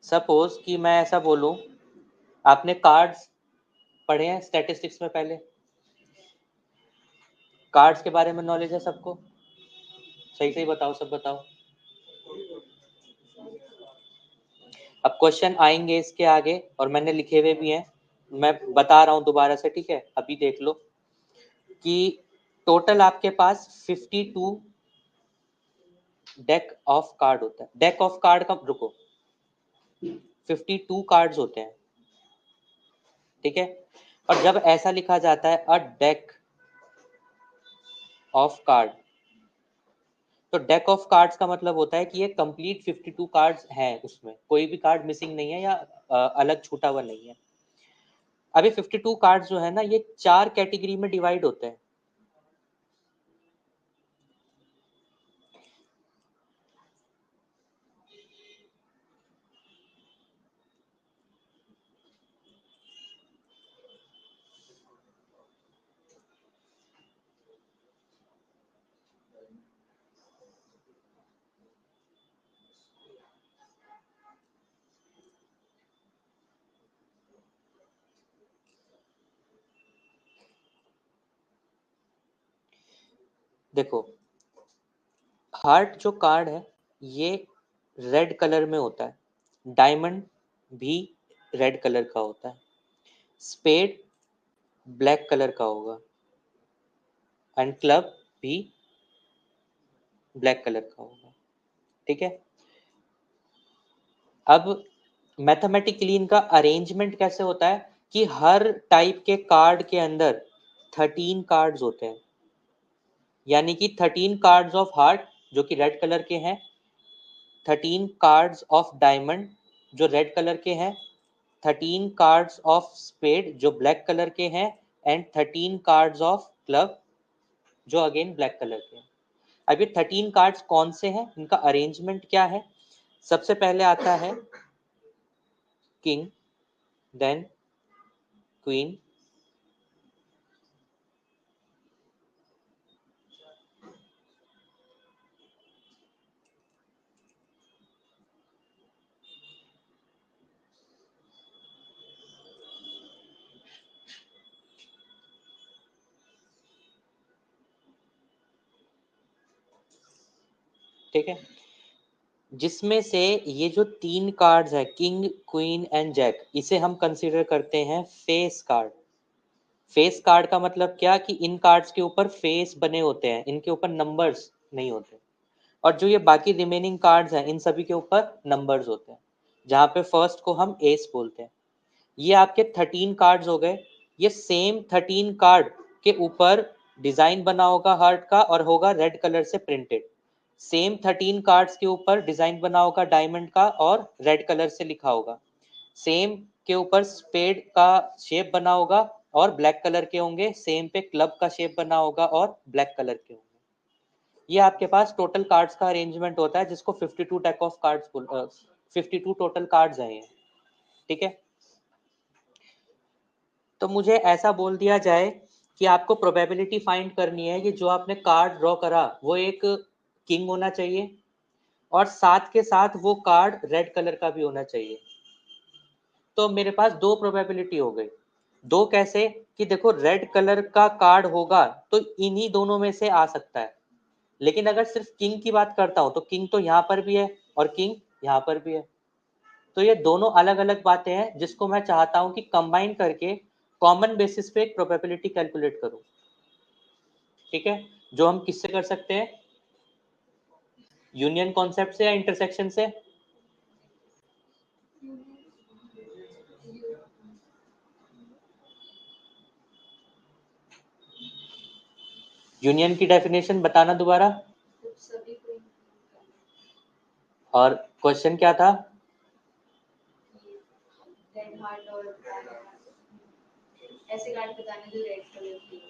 सपोज कि मैं ऐसा बोलूं, आपने कार्ड्स पढ़े हैं स्टैटिस्टिक्स में पहले, कार्ड्स के बारे में नॉलेज है सबको, सही सही बताओ, सब बताओ। अब क्वेश्चन आएंगे इसके आगे और मैंने लिखे हुए भी हैं, मैं बता रहा हूं दोबारा से, ठीक है, अभी देख लो कि टोटल आपके पास 52 डेक ऑफ कार्ड होता है, डेक ऑफ कार्ड का, रुको, 52 कार्ड्स होते हैं, ठीक है। और जब ऐसा लिखा जाता है अ डेक ऑफ कार्ड, तो डेक ऑफ कार्ड्स का मतलब होता है कि ये कंप्लीट 52 कार्ड्स हैं, उसमें कोई भी कार्ड मिसिंग नहीं है या अलग छूटा हुआ नहीं है। अब ये 52 कार्ड्स जो है ना, ये 4 कैटेगरी में डिवाइड होते हैं। देखो, हार्ट जो कार्ड है ये रेड कलर में होता है, डायमंड भी रेड कलर का होता है, स्पेड ब्लैक कलर का होगा, एंड क्लब भी ब्लैक कलर का होगा। ठीक है, अब मैथमेटिकली इनका अरेंजमेंट कैसे होता है कि हर टाइप के कार्ड के अंदर 13 कार्ड्स होते हैं, यानी कि 13 कार्ड्स ऑफ हार्ट जो कि रेड कलर के हैं, 13 कार्ड्स ऑफ डायमंड जो रेड कलर के हैं, 13 कार्ड्स ऑफ स्पेड जो ब्लैक कलर के हैं, एंड 13 कार्ड्स ऑफ क्लब जो अगेन ब्लैक कलर के हैं। अब ये 13 कार्ड्स कौन से हैं, इनका अरेंजमेंट क्या है? सबसे पहले आता है किंग, देन क्वीन, ठीक है, जिसमें से ये जो 3 कार्ड्स है किंग क्वीन एंड जैक, इसे हम कंसीडर करते हैं फेस कार्ड। फेस कार्ड का मतलब क्या कि इन कार्ड्स के ऊपर फेस बने होते हैं, इनके ऊपर नंबर्स नहीं होते, और जो ये बाकी रिमेनिंग कार्ड्स हैं इन सभी के ऊपर नंबर्स होते हैं, जहाँ पे फर्स्ट को हम एस बोलते हैं। ये आपके 13 कार्ड्स हो गए। ये सेम 13 कार्ड के ऊपर डिजाइन बना होगा हार्ट का और होगा रेड कलर से प्रिंटेड। सेम 13 कार्ड्स के ऊपर डिजाइन बना होगा डायमंड का और रेड कलर से लिखा होगा। सेम के ऊपर स्पेड का शेप बना होगा और ब्लैक कलर के होंगे। सेम पे क्लब का शेप बना होगा और ब्लैक कलर के होंगे। ये आपके पास टोटल कार्ड्स का अरेंजमेंट होता है, जिसको 52 deck of cards 52 total cards हैं ये। ठीक है, तो मुझे ऐसा बोल दिया जाए कि आपको प्रोबेबिलिटी फाइंड करनी है कि जो आपने कार्ड ड्रॉ करा वो एक किंग होना चाहिए, और साथ के साथ वो कार्ड रेड कलर का भी होना चाहिए। तो मेरे पास दो प्रोबेबिलिटी हो गई। दो कैसे कि देखो, रेड कलर का कार्ड होगा तो इन्हीं दोनों में से आ सकता है, लेकिन अगर सिर्फ किंग की बात करता हूं तो किंग तो यहाँ पर भी है और किंग यहाँ पर भी है। तो ये दोनों अलग अलग बातें हैं जिसको मैं चाहता हूं कि कंबाइन करके कॉमन बेसिस पे एक प्रोबेबिलिटी कैलकुलेट करूं। ठीक है, जो हम किससे कर सकते हैं, यूनियन कॉन्सेप्ट से या इंटरसेक्शन से? यूनियन की डेफिनेशन बताना दोबारा। और क्वेश्चन क्या था? रेड हार्ट और ऐसे कार्ड बताने जो रेड कलर की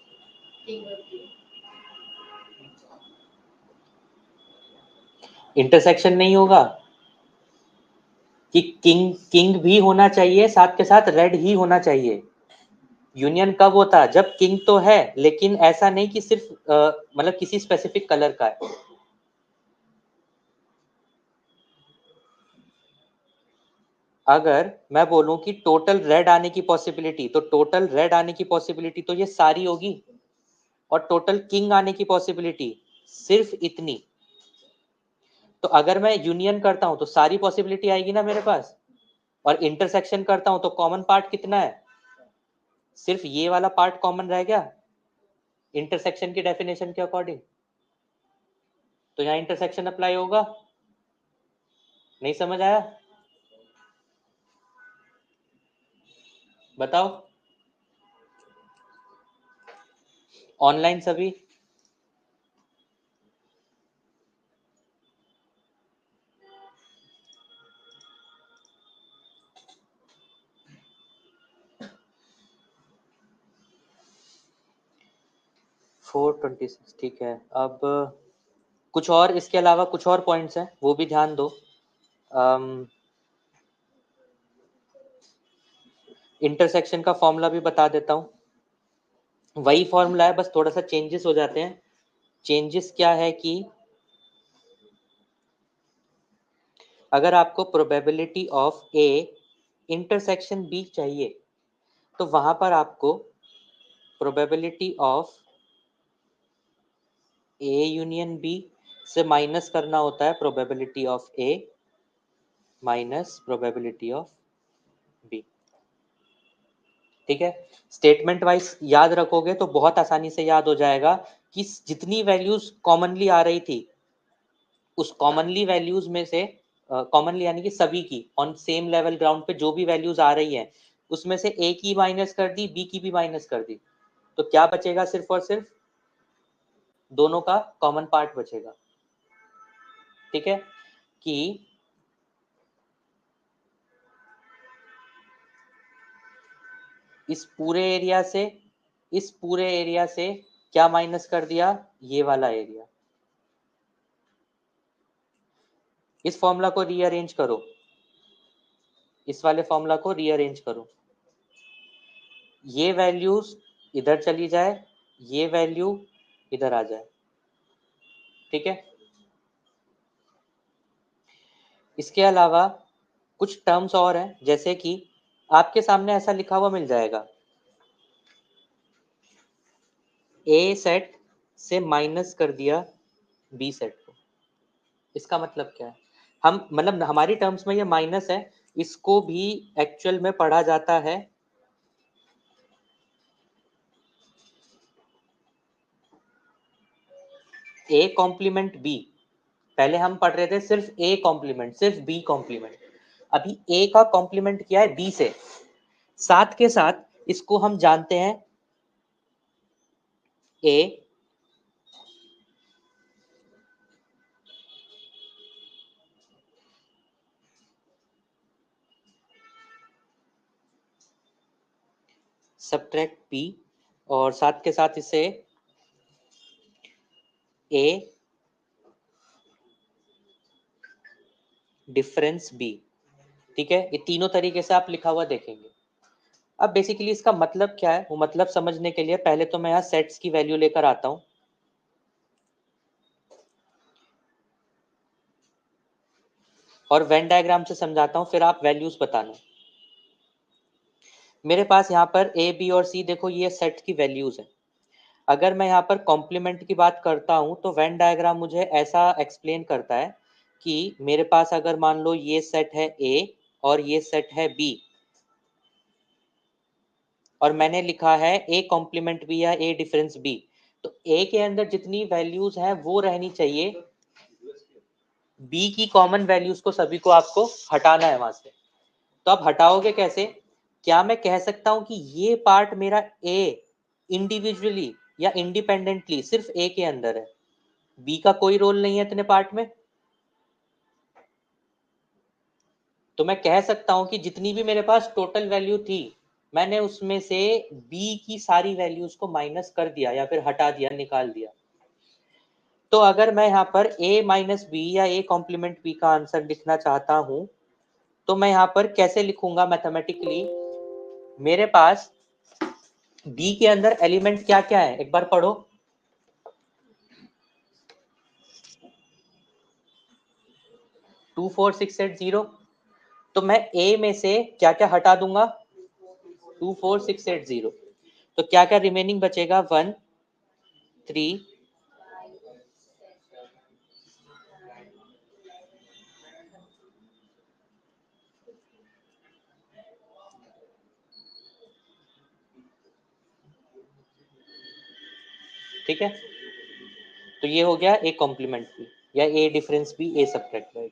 किंग और क्वीन। इंटरसेक्शन नहीं होगा कि किंग किंग भी होना चाहिए, साथ के साथ रेड ही होना चाहिए। यूनियन कब होता है, जब किंग तो है लेकिन ऐसा नहीं कि सिर्फ मतलब किसी स्पेसिफिक कलर का है। अगर मैं बोलूं कि टोटल रेड आने की पॉसिबिलिटी, तो टोटल रेड आने की पॉसिबिलिटी तो ये सारी होगी, और टोटल किंग आने की पॉसिबिलिटी सिर्फ इतनी। तो अगर मैं यूनियन करता हूं तो सारी पॉसिबिलिटी आएगी ना मेरे पास, और इंटरसेक्शन करता हूं तो कॉमन पार्ट कितना है, सिर्फ ये वाला पार्ट कॉमन रह गया इंटरसेक्शन की डेफिनेशन के अकॉर्डिंग। तो यहाँ इंटरसेक्शन अप्लाई होगा। नहीं समझ आया? बताओ। ऑनलाइन सभी? फोर 26, ठीक है। अब कुछ और इसके अलावा कुछ और पॉइंट्स हैं, वो भी ध्यान दो। इंटरसेक्शन का फॉर्मूला भी बता देता हूँ, वही फॉर्मूला है, बस थोड़ा सा चेंजेस हो जाते हैं। चेंजेस क्या है कि अगर आपको probability of A intersection B चाहिए, तो वहां पर आपको probability of A union B से माइनस करना होता है probability of A minus probability of B. ठीक है, स्टेटमेंट वाइज याद रखोगे तो बहुत आसानी से याद हो जाएगा कि जितनी वैल्यूज कॉमनली आ रही थी, उस कॉमनली वैल्यूज में से कॉमनली यानी कि सभी की ऑन सेम लेवल ग्राउंड पे जो भी वैल्यूज आ रही है, उसमें से ए की माइनस कर दी, बी की भी माइनस कर दी, तो क्या बचेगा? सिर्फ और सिर्फ दोनों का कॉमन पार्ट बचेगा। ठीक है, कि इस पूरे एरिया से क्या माइनस कर दिया? ये वाला एरिया। इस फॉर्मूला को रीअरेंज करो, इस वाले फॉर्मूला को रीअरेंज करो, ये वैल्यूज इधर चली जाए, ये वैल्यू इधर आ जाए। ठीक है, इसके अलावा कुछ टर्म्स और हैं, जैसे कि आपके सामने ऐसा लिखा हुआ मिल जाएगा, ए सेट से माइनस कर दिया बी सेट को। इसका मतलब क्या है? हम मतलब हमारी टर्म्स में ये माइनस है, इसको भी एक्चुअल में पढ़ा जाता है ए कॉम्प्लीमेंट बी। पहले हम पढ़ रहे थे सिर्फ ए कॉम्प्लीमेंट, सिर्फ बी कॉम्प्लीमेंट। अभी ए का कॉम्प्लीमेंट किया है बी से, साथ के साथ इसको हम जानते हैं ए सब्ट्रैक्ट बी, और साथ के साथ इसे ए डिफरेंस बी। ठीक है, ये तीनों तरीके से आप लिखा हुआ देखेंगे। अब बेसिकली इसका मतलब क्या है, वो मतलब समझने के लिए पहले तो मैं यहाँ सेट्स की वैल्यू लेकर आता हूँ, और वेन डायग्राम से समझाता हूँ, फिर आप वैल्यूज बताना। मेरे पास यहाँ पर ए बी और सी, देखो ये सेट की वैल्यूज है। अगर मैं यहाँ पर कॉम्प्लीमेंट की बात करता हूँ तो वेन डायग्राम मुझे ऐसा एक्सप्लेन करता है कि मेरे पास अगर मान लो ये सेट है ए और ये सेट है बी, और मैंने लिखा है ए कॉम्प्लीमेंट बी या ए डिफरेंस बी, तो ए के अंदर जितनी वैल्यूज हैं वो रहनी चाहिए, बी की कॉमन वैल्यूज को सभी को आपको हटाना है वहां से। तो आप हटाओगे कैसे? क्या मैं कह सकता हूं कि ये पार्ट मेरा ए इंडिविजुअली या इंडिपेंडेंटली सिर्फ ए के अंदर है, बी का कोई रोल नहीं है इतने पार्ट में? तो मैं कह सकता हूं कि जितनी भी मेरे पास टोटल वैल्यू थी, मैंने उसमें से बी की सारी वैल्यूज को माइनस कर दिया या फिर हटा दिया, निकाल दिया। तो अगर मैं यहाँ पर a माइनस बी या a कॉम्प्लीमेंट b का आंसर लिखना चाहता हूं, तो मैं यहाँ पर कैसे लिखूंगा मैथमेटिकली? मेरे पास b के अंदर एलिमेंट क्या क्या है एक बार पढ़ो। 24680। तो मैं a में से क्या क्या हटा दूंगा? 24680। तो क्या क्या रिमेनिंग बचेगा? 1 3। ठीक है, तो ये हो गया ए कॉम्प्लीमेंट बी या ए डिफरेंस बी, ए सब्ट्रैक्ट बी।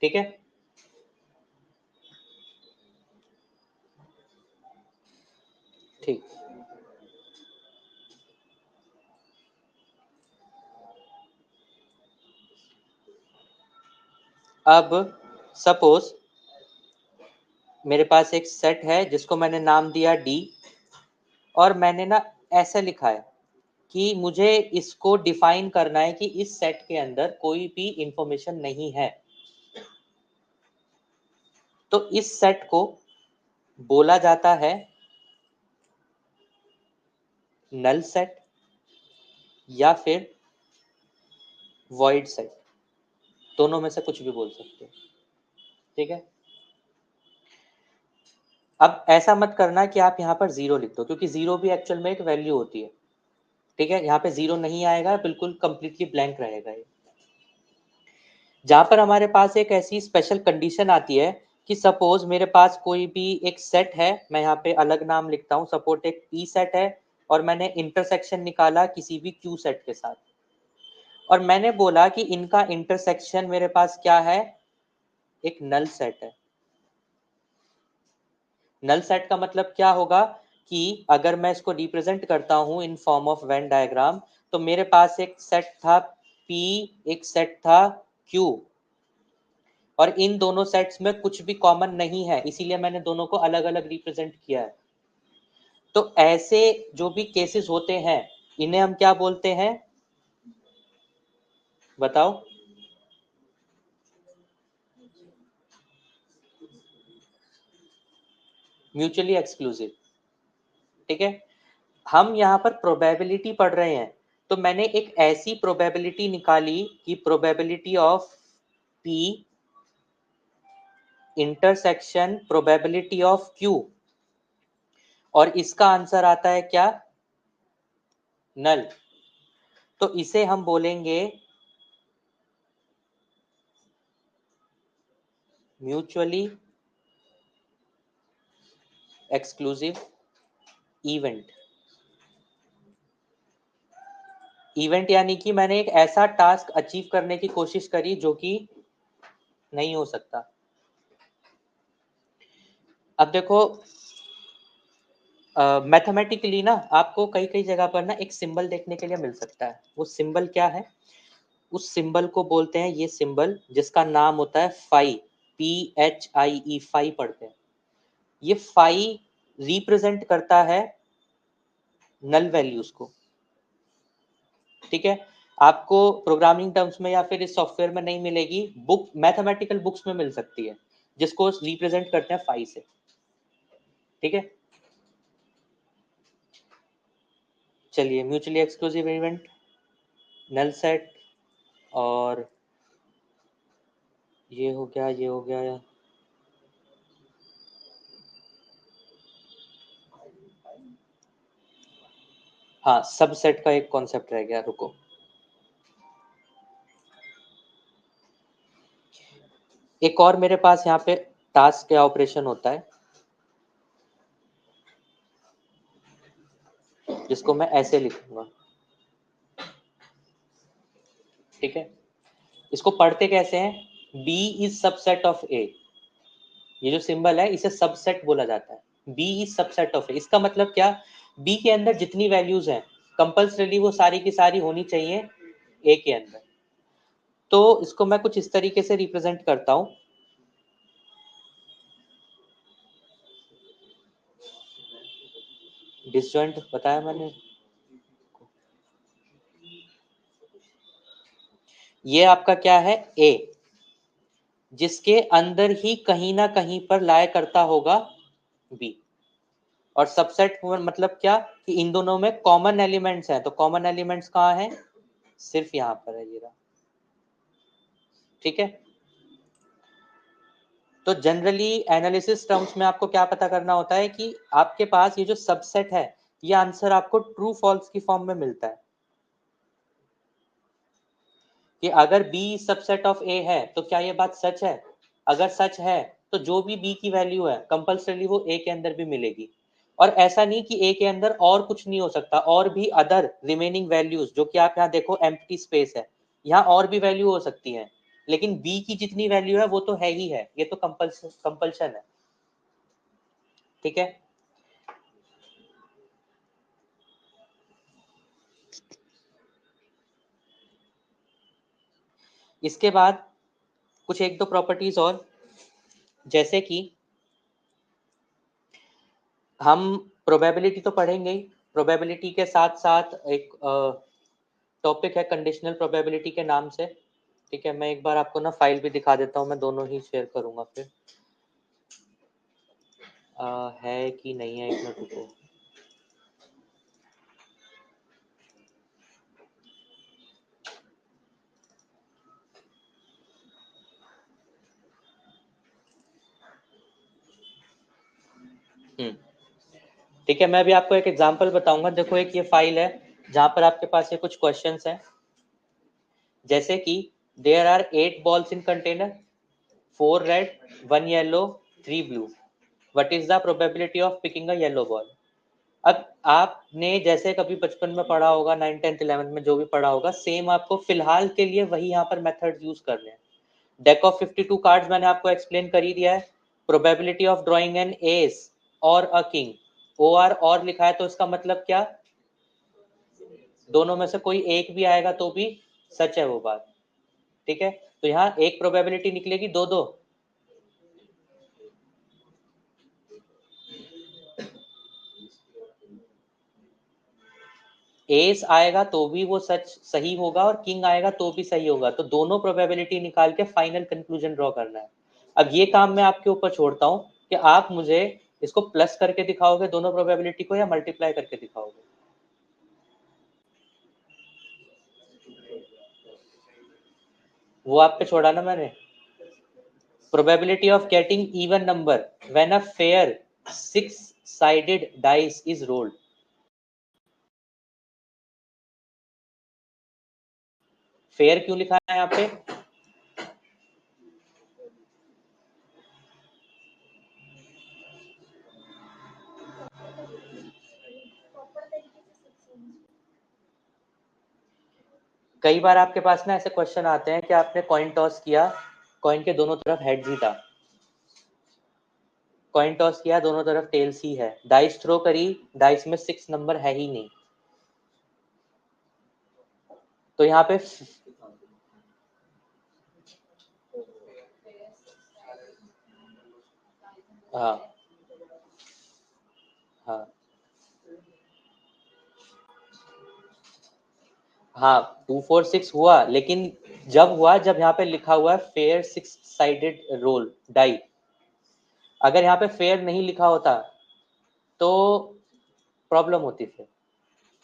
ठीक है, ठीक। अब सपोज मेरे पास एक सेट है जिसको मैंने नाम दिया डी, और मैंने ना ऐसा लिखा है कि मुझे इसको डिफाइन करना है कि इस सेट के अंदर कोई भी इंफॉर्मेशन नहीं है। तो इस सेट को बोला जाता है नल सेट या फिर वॉइड सेट, दोनों में से कुछ भी बोल सकते हो। ठीक है, अब ऐसा मत करना कि आप यहाँ पर जीरो लिख दो, क्योंकि जीरो भी एक्चुअल में एक वैल्यू होती है। ठीक है, यहाँ पे जीरो नहीं आएगा, बिल्कुल कंप्लीटली ब्लैंक रहेगा ये। जहां पर हमारे पास एक ऐसी स्पेशल कंडीशन आती है कि सपोज मेरे पास कोई भी एक सेट है, मैं यहाँ पे अलग नाम लिखता हूँ, सपोज एक पी सेट है, और मैंने इंटरसेक्शन निकाला किसी भी क्यू सेट के साथ, और मैंने बोला कि इनका इंटरसेक्शन मेरे पास क्या है, एक नल सेट है। नल सेट का मतलब क्या होगा कि अगर मैं इसको रिप्रेजेंट करता हूं in form of Venn diagram, तो मेरे पास एक सेट था P, एक सेट था Q, और इन दोनों सेट्स में कुछ भी कॉमन नहीं है, इसीलिए मैंने दोनों को अलग अलग रिप्रेजेंट किया है। तो ऐसे जो भी केसेस होते हैं इन्हें हम क्या बोलते हैं, बताओ? Mutually exclusive. ठीक है, हम यहाँ पर प्रोबेबिलिटी पढ़ रहे हैं, तो मैंने एक ऐसी प्रोबेबिलिटी निकाली कि probability of P intersection probability of Q, और इसका आंसर आता है क्या, नल। तो इसे हम बोलेंगे म्यूचुअली एक्सक्लूसिव इवेंट। इवेंट यानी कि मैंने एक ऐसा टास्क अचीव करने की कोशिश करी जो कि नहीं हो सकता। अब देखो, मैथमेटिकली ना आपको कई कई जगह पर ना एक सिंबल देखने के लिए मिल सकता है। वो सिंबल क्या है, उस सिंबल को बोलते हैं, ये सिंबल जिसका नाम होता है फाई, PHIE, फाई पढ़ते हैं। ये फाई रिप्रेजेंट करता है नल वैल्यूज को। ठीक है, आपको प्रोग्रामिंग टर्म्स में या फिर इस सॉफ्टवेयर में नहीं मिलेगी, बुक मैथमेटिकल बुक्स में मिल सकती है, जिसको रिप्रेजेंट करते हैं फाई से। ठीक है, चलिए, mutually exclusive event, null set, और ये हो गया, ये हो गया। हाँ, सबसेट का एक कॉन्सेप्ट रह गया, रुको। एक और मेरे पास यहाँ पे टास्क या ऑपरेशन होता है, जिसको मैं ऐसे लिखूंगा। ठीक है, इसको पढ़ते कैसे हैं, बी इज सबसेट ऑफ ए। ये जो सिंबल है इसे सबसेट बोला जाता है। बी इज सबसेट ऑफ ए, इसका मतलब क्या, बी के अंदर जितनी वैल्यूज हैं कंपल्सरी वो सारी की सारी होनी चाहिए ए के अंदर। तो इसको मैं कुछ इस तरीके से रिप्रेजेंट करता हूं, डिसजॉइंट बताया मैंने। ये आपका क्या है, ए, जिसके अंदर ही कहीं ना कहीं पर लाया करता होगा बी। और सबसेट मतलब क्या, कि इन दोनों में कॉमन एलिमेंट्स हैं, तो कॉमन एलिमेंट्स कहाँ हैं, सिर्फ यहाँ पर है, ये रहा। ठीक है, तो जनरली एनालिसिस टर्म्स में आपको क्या पता करना होता है कि आपके पास ये जो सबसेट है, ये आंसर आपको ट्रू फॉल्स की फॉर्म में मिलता है, कि अगर B सबसेट ऑफ A है तो क्या ये बात सच है। अगर सच है तो जो भी B की वैल्यू है कंपल्सरी वो A के अंदर भी मिलेगी। और ऐसा नहीं कि A के अंदर और कुछ नहीं हो सकता, और भी अदर रिमेनिंग वैल्यूज, जो कि आप यहाँ देखो एम्प्टी स्पेस है, यहाँ और भी वैल्यू हो सकती है, लेकिन B की जितनी वैल्यू है वो तो है ही है, ये तो कंपल्शन है। ठीक है, इसके बाद कुछ एक दो प्रॉपर्टीज और, जैसे कि हम प्रोबेबिलिटी तो पढ़ेंगे ही, प्रोबेबिलिटी के साथ साथ एक टॉपिक है कंडीशनल प्रोबेबिलिटी के नाम से। ठीक है, मैं एक बार आपको ना फाइल भी दिखा देता हूँ, मैं दोनों ही शेयर करूंगा फिर। है कि नहीं है, एक मिनट रुको। ठीक है, मैं भी आपको एक एग्जांपल बताऊंगा। देखो, एक ये फाइल है जहां पर आपके पास ये कुछ क्वेश्चंस हैं, जैसे कि there are 8 balls in container, 4 red, 1 yellow, 3 blue. What is the probability of picking a yellow ball? अब आपने जैसे कभी बचपन में पढ़ा होगा, 9th 10th 11th में जो भी पढ़ा होगा, सेम आपको फिलहाल के लिए वही यहाँ पर मेथड यूज कर रहे हैं। डेक ऑफ 52 कार्ड्स मैंने आपको एक्सप्लेन कर ही दिया है। Probability of drawing N S और अ किंग, ओ आर और लिखा है तो इसका मतलब क्या, दोनों में से कोई एक भी आएगा तो भी सच है वो बात। ठीक है, तो यहाँ एक प्रोबेबिलिटी निकलेगी, दो दो, एस आएगा तो भी वो सच सही होगा और किंग आएगा तो भी सही होगा। तो दोनों प्रोबेबिलिटी निकाल के फाइनल कंक्लूजन ड्रॉ करना है। अब ये काम मैं आपके ऊपर छोड़ता हूं कि आप मुझे इसको प्लस करके दिखाओगे दोनों प्रोबेबिलिटी को, या मल्टीप्लाई करके दिखाओगे। वो आप पे छोड़ा ना मैंने। Probability of getting even number when a fair 6-sided dice is rolled. Fair क्यों लिखा है यहाँ पे? कई बार आपके पास ना ऐसे क्वेश्चन आते हैं कि आपने कॉइन टॉस किया, कॉइन के दोनों तरफ हेड ही था, कॉइन टॉस किया दोनों तरफ टेल्स ही है, डाइस थ्रो करी, डाइस में 6 नंबर है ही नहीं, तो यहाँ पे हाँ हाँ हाँ 2 4 6 हुआ, लेकिन जब हुआ जब यहाँ पे लिखा हुआ है फेयर 6-sided रोल डाई। अगर यहाँ पे फेयर नहीं लिखा होता तो प्रॉब्लम होती। फिर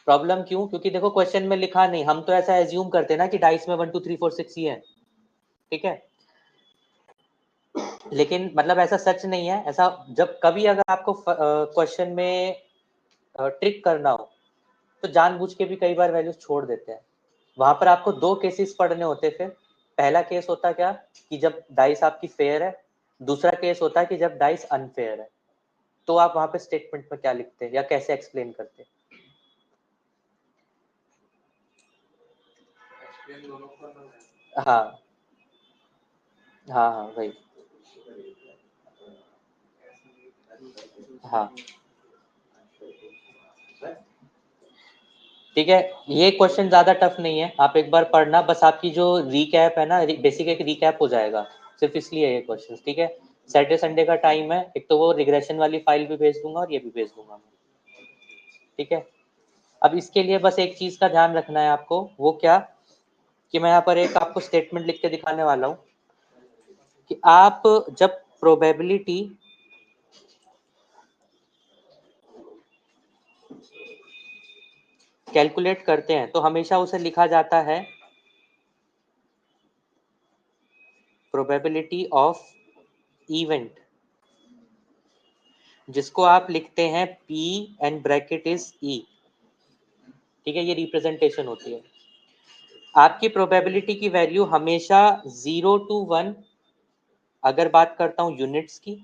प्रॉब्लम क्यों? क्योंकि देखो क्वेश्चन में लिखा नहीं, हम तो ऐसा एज्यूम करते हैं ना कि डाइस में 1 2 3 4 6 ही है। ठीक है, लेकिन मतलब ऐसा सच नहीं है। ऐसा जब कभी अगर आपको क्वेश्चन में ट्रिक करना हो तो जानबूझ के भी कई बार वैल्यूज छोड़ देते हैं। वहां पर आपको दो केसेस पढ़ने होते। फिर पहला केस होता क्या कि जब डाइस आपकी फेयर है, दूसरा केस होता है कि जब डाइस अनफेयर है। तो आप वहां पे स्टेटमेंट में क्या लिखते हैं या कैसे एक्सप्लेन करते हैं? हाँ हाँ हाँ वही। हाँ ठीक है, ये क्वेश्चन ज्यादा टफ नहीं है, आप एक बार पढ़ना, बस आपकी जो रीकैप है ना, बेसिक एक रीकैप हो जाएगा, सिर्फ इसलिए ये क्वेश्चन। ठीक है, सैटरडे संडे का टाइम है, एक तो वो रिग्रेशन वाली फाइल भी भेज दूंगा और ये भी भेज दूंगा मैं। ठीक है, अब इसके लिए बस एक चीज का ध्यान रखना है आपको, वो क्या कि मैं यहाँ पर एक आपको स्टेटमेंट लिख के दिखाने वाला हूँ कि आप जब प्रोबेबिलिटी कैलकुलेट करते हैं तो हमेशा उसे लिखा जाता है प्रोबेबिलिटी ऑफ इवेंट, जिसको आप लिखते हैं P and bracket is E। ठीक है, ये रिप्रेजेंटेशन होती है। आपकी प्रोबेबिलिटी की वैल्यू हमेशा 0 to 1, अगर बात करता हूं यूनिट्स की,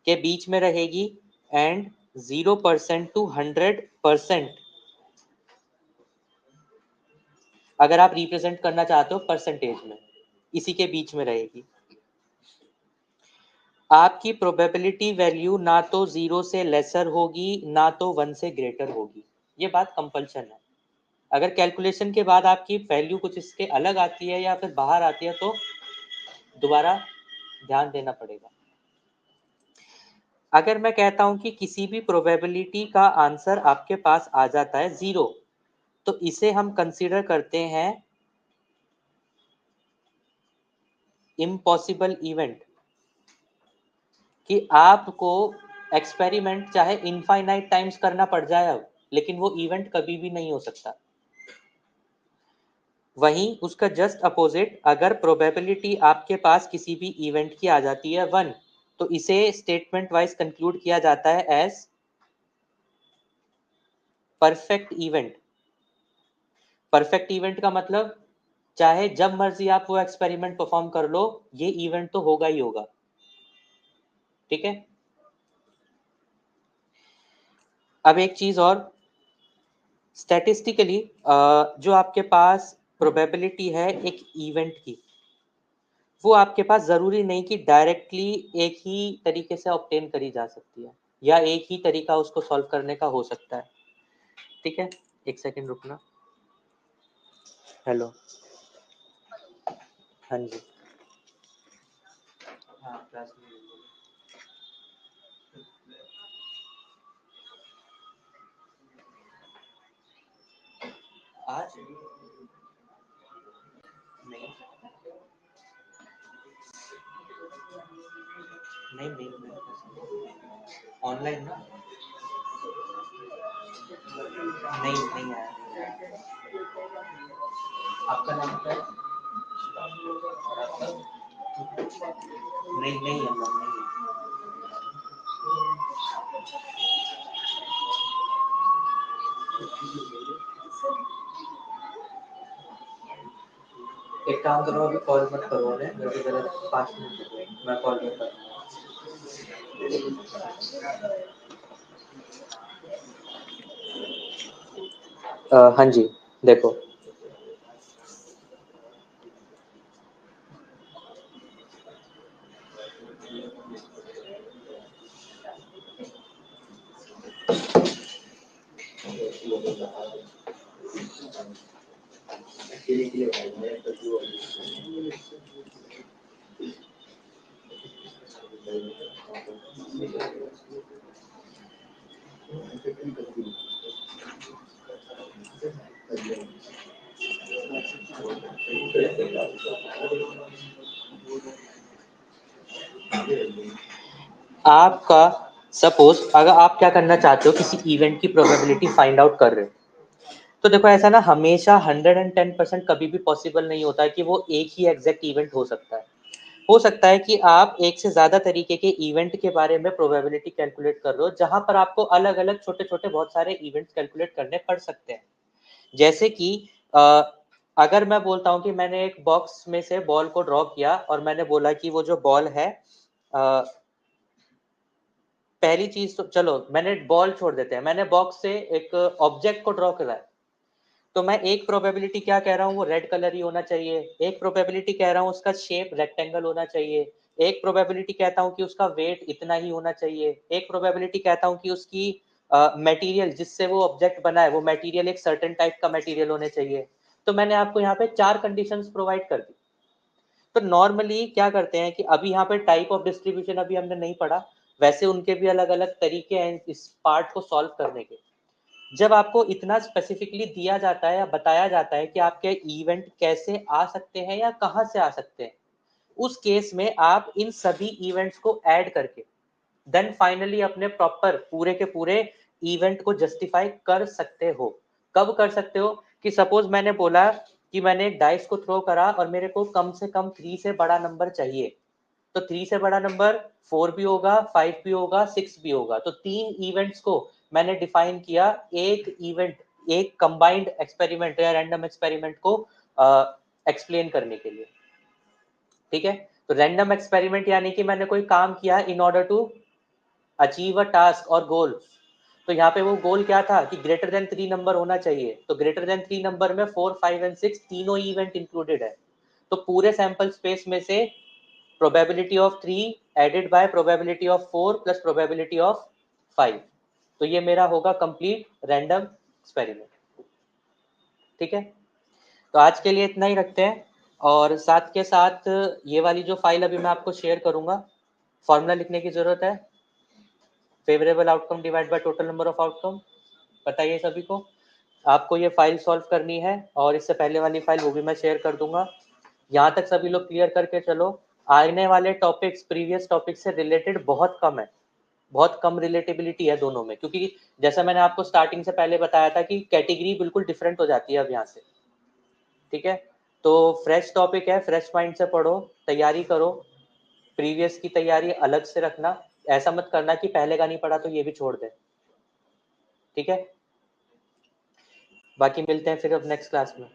के बीच में रहेगी, एंड 0% to 100% अगर आप रिप्रेजेंट करना चाहते हो परसेंटेज में, इसी के बीच में रहेगी। आपकी प्रोबेबिलिटी वैल्यू ना तो 0 से लेसर होगी ना तो 1 से ग्रेटर होगी, ये बात कंपल्शन है। अगर कैलकुलेशन के बाद आपकी वैल्यू कुछ इसके अलग आती है या फिर बाहर आती है तो दोबारा ध्यान देना पड़ेगा। अगर मैं कहता हूं कि किसी भी प्रोबेबिलिटी का आंसर आपके पास आ जाता है 0, तो इसे हम कंसीडर करते हैं इम्पॉसिबल इवेंट, कि आपको एक्सपेरिमेंट चाहे इनफाइनाइट टाइम्स करना पड़ जाए अब, लेकिन वो इवेंट कभी भी नहीं हो सकता। वहीं उसका जस्ट अपोजिट, अगर प्रोबेबिलिटी आपके पास किसी भी इवेंट की आ जाती है 1, तो इसे स्टेटमेंट वाइज कंक्लूड किया जाता है as perfect event. Perfect event का मतलब चाहे जब मर्जी आप वो एक्सपेरिमेंट परफॉर्म कर लो, ये इवेंट तो होगा ही होगा। ठीक है। अब एक चीज और, स्टैटिस्टिकली जो आपके पास प्रोबेबिलिटी है एक इवेंट की, वो आपके पास जरूरी नहीं कि डायरेक्टली एक ही तरीके से ऑब्टेन करी जा सकती है, या एक ही तरीका उसको सॉल्व करने का हो सकता है। ठीक है, एक सेकंड रुकना। हेलो। हाँ जी। हाँ, क्लास में आज नहीं नहीं नहीं, ऑनलाइन ना, नहीं नहीं आया। आपका नाम क्या है? नहीं नहीं, हम लोग नहीं। एक काम करो, अभी कॉल मत करो, मेरे को जरा 5 मिनट दो, मैं कॉल बैक करूँगा। हाँ जी, देखो। आपका सपोज अगर आप क्या करना चाहते हो, किसी इवेंट की प्रोबेबिलिटी फाइंड आउट कर रहे हो, तो देखो ऐसा ना हमेशा 110% कभी भी पॉसिबल नहीं होता है कि वो एक ही एग्जैक्ट इवेंट हो सकता है। हो सकता है कि आप एक से ज्यादा तरीके के इवेंट के बारे में प्रोबेबिलिटी कैलकुलेट कर रहे हो, जहां पर आपको अलग अलग छोटे छोटे बहुत सारे इवेंट्स कैलकुलेट करने पड़ सकते हैं। जैसे कि अगर मैं बोलता हूं कि मैंने एक बॉक्स में से बॉल को ड्रॉ किया और मैंने बोला कि वो जो बॉल है, पहली चीज तो चलो मैंने बॉल छोड़ देते हैं, मैंने बॉक्स से एक ऑब्जेक्ट को ड्रॉ करा है, तो मैं एक प्रोबेबिलिटी क्या कह रहा हूँ, वो रेड कलर ही होना चाहिए। एक प्रोबेबिलिटी कह रहा हूँ उसका शेप रेक्टेंगल होना चाहिए। एक प्रोबेबिलिटी कहता हूँ कि उसका वेट इतना ही होना चाहिए। एक प्रोबेबिलिटी कहता हूँ कि उसकी मटेरियल जिससे वो ऑब्जेक्ट बना है, वो मटेरियल एक सर्टेन टाइप का मटेरियल होने चाहिए। तो मैंने आपको यहाँ पे 4 कंडीशंस प्रोवाइड कर दी। तो नॉर्मली क्या करते हैं कि अभी यहाँ पे टाइप ऑफ डिस्ट्रीब्यूशन अभी हमने नहीं पढ़ा, वैसे उनके भी अलग अलग तरीके हैं इस पार्ट को सॉल्व करने के। जब आपको इतना स्पेसिफिकली दिया जाता है या बताया जाता है कि आपके इवेंट कैसे आ सकते हैं या कहां से आ सकते हैं, उस केस में आप इन सभी इवेंट्स को ऐड करके देन फाइनली अपने प्रॉपर पूरे के पूरे इवेंट को जस्टिफाई कर सकते हो। कब कर सकते हो? कि सपोज मैंने बोला कि मैंने एक डाइस को थ्रो करा और मेरे को कम से कम 3 से बड़ा नंबर चाहिए, तो 3 से बड़ा नंबर 4 भी होगा, 5 भी होगा, 6 भी होगा। तो 3 इवेंट्स को मैंने डिफाइन किया, एक इवेंट, एक कंबाइंड एक्सपेरिमेंट या रैंडम एक्सपेरिमेंट को एक्सप्लेन करने के लिए। ठीक है, तो रैंडम एक्सपेरिमेंट यानी कि मैंने कोई काम किया in order to achieve a task और गोल। तो यहाँ पे वो गोल क्या था कि ग्रेटर देन 3 नंबर होना चाहिए, तो ग्रेटर देन 3 नंबर में 4, 5 एंड 6 तीनों इवेंट इंक्लूडेड है। तो पूरे सैंपल स्पेस में से probability of 3 added by probability of 4 plus probability of 5, तो ये मेरा होगा कंप्लीट रैंडम एक्सपेरिमेंट। ठीक है, तो आज के लिए इतना ही रखते हैं। और साथ के साथ ये वाली जो फाइल अभी मैं आपको शेयर करूंगा, फॉर्मूला लिखने की जरूरत है, favourable outcome divide by total number of outcome, पता है ये सभी को। आपको ये फाइल सॉल्व करनी है और इससे पहले वाली फाइल वो भी मैं शेयर कर दूंगा। यहाँ तक सभी लोग क्लियर करके चलो। आने वाले टॉपिक्स प्रीवियस टॉपिक से रिलेटेड बहुत कम है, बहुत कम रिलेटेबिलिटी है दोनों में, क्योंकि जैसा मैंने आपको स्टार्टिंग से पहले बताया था कि कैटेगरी बिल्कुल डिफरेंट हो जाती है अब यहाँ से, ठीक है। तो फ्रेश टॉपिक है, फ्रेश माइंड से पढ़ो, तैयारी करो, प्रीवियस की तैयारी अलग से रखना, ऐसा मत करना कि पहले का नहीं पढ़ा तो ये भी छोड़ दे, ठीक है। बाकी मिलते हैं फिर अब नेक्स्ट क्लास में।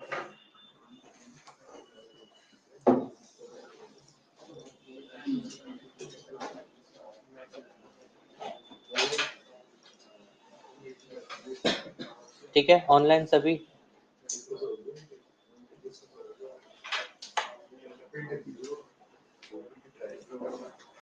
ठीक है, ऑनलाइन सभी।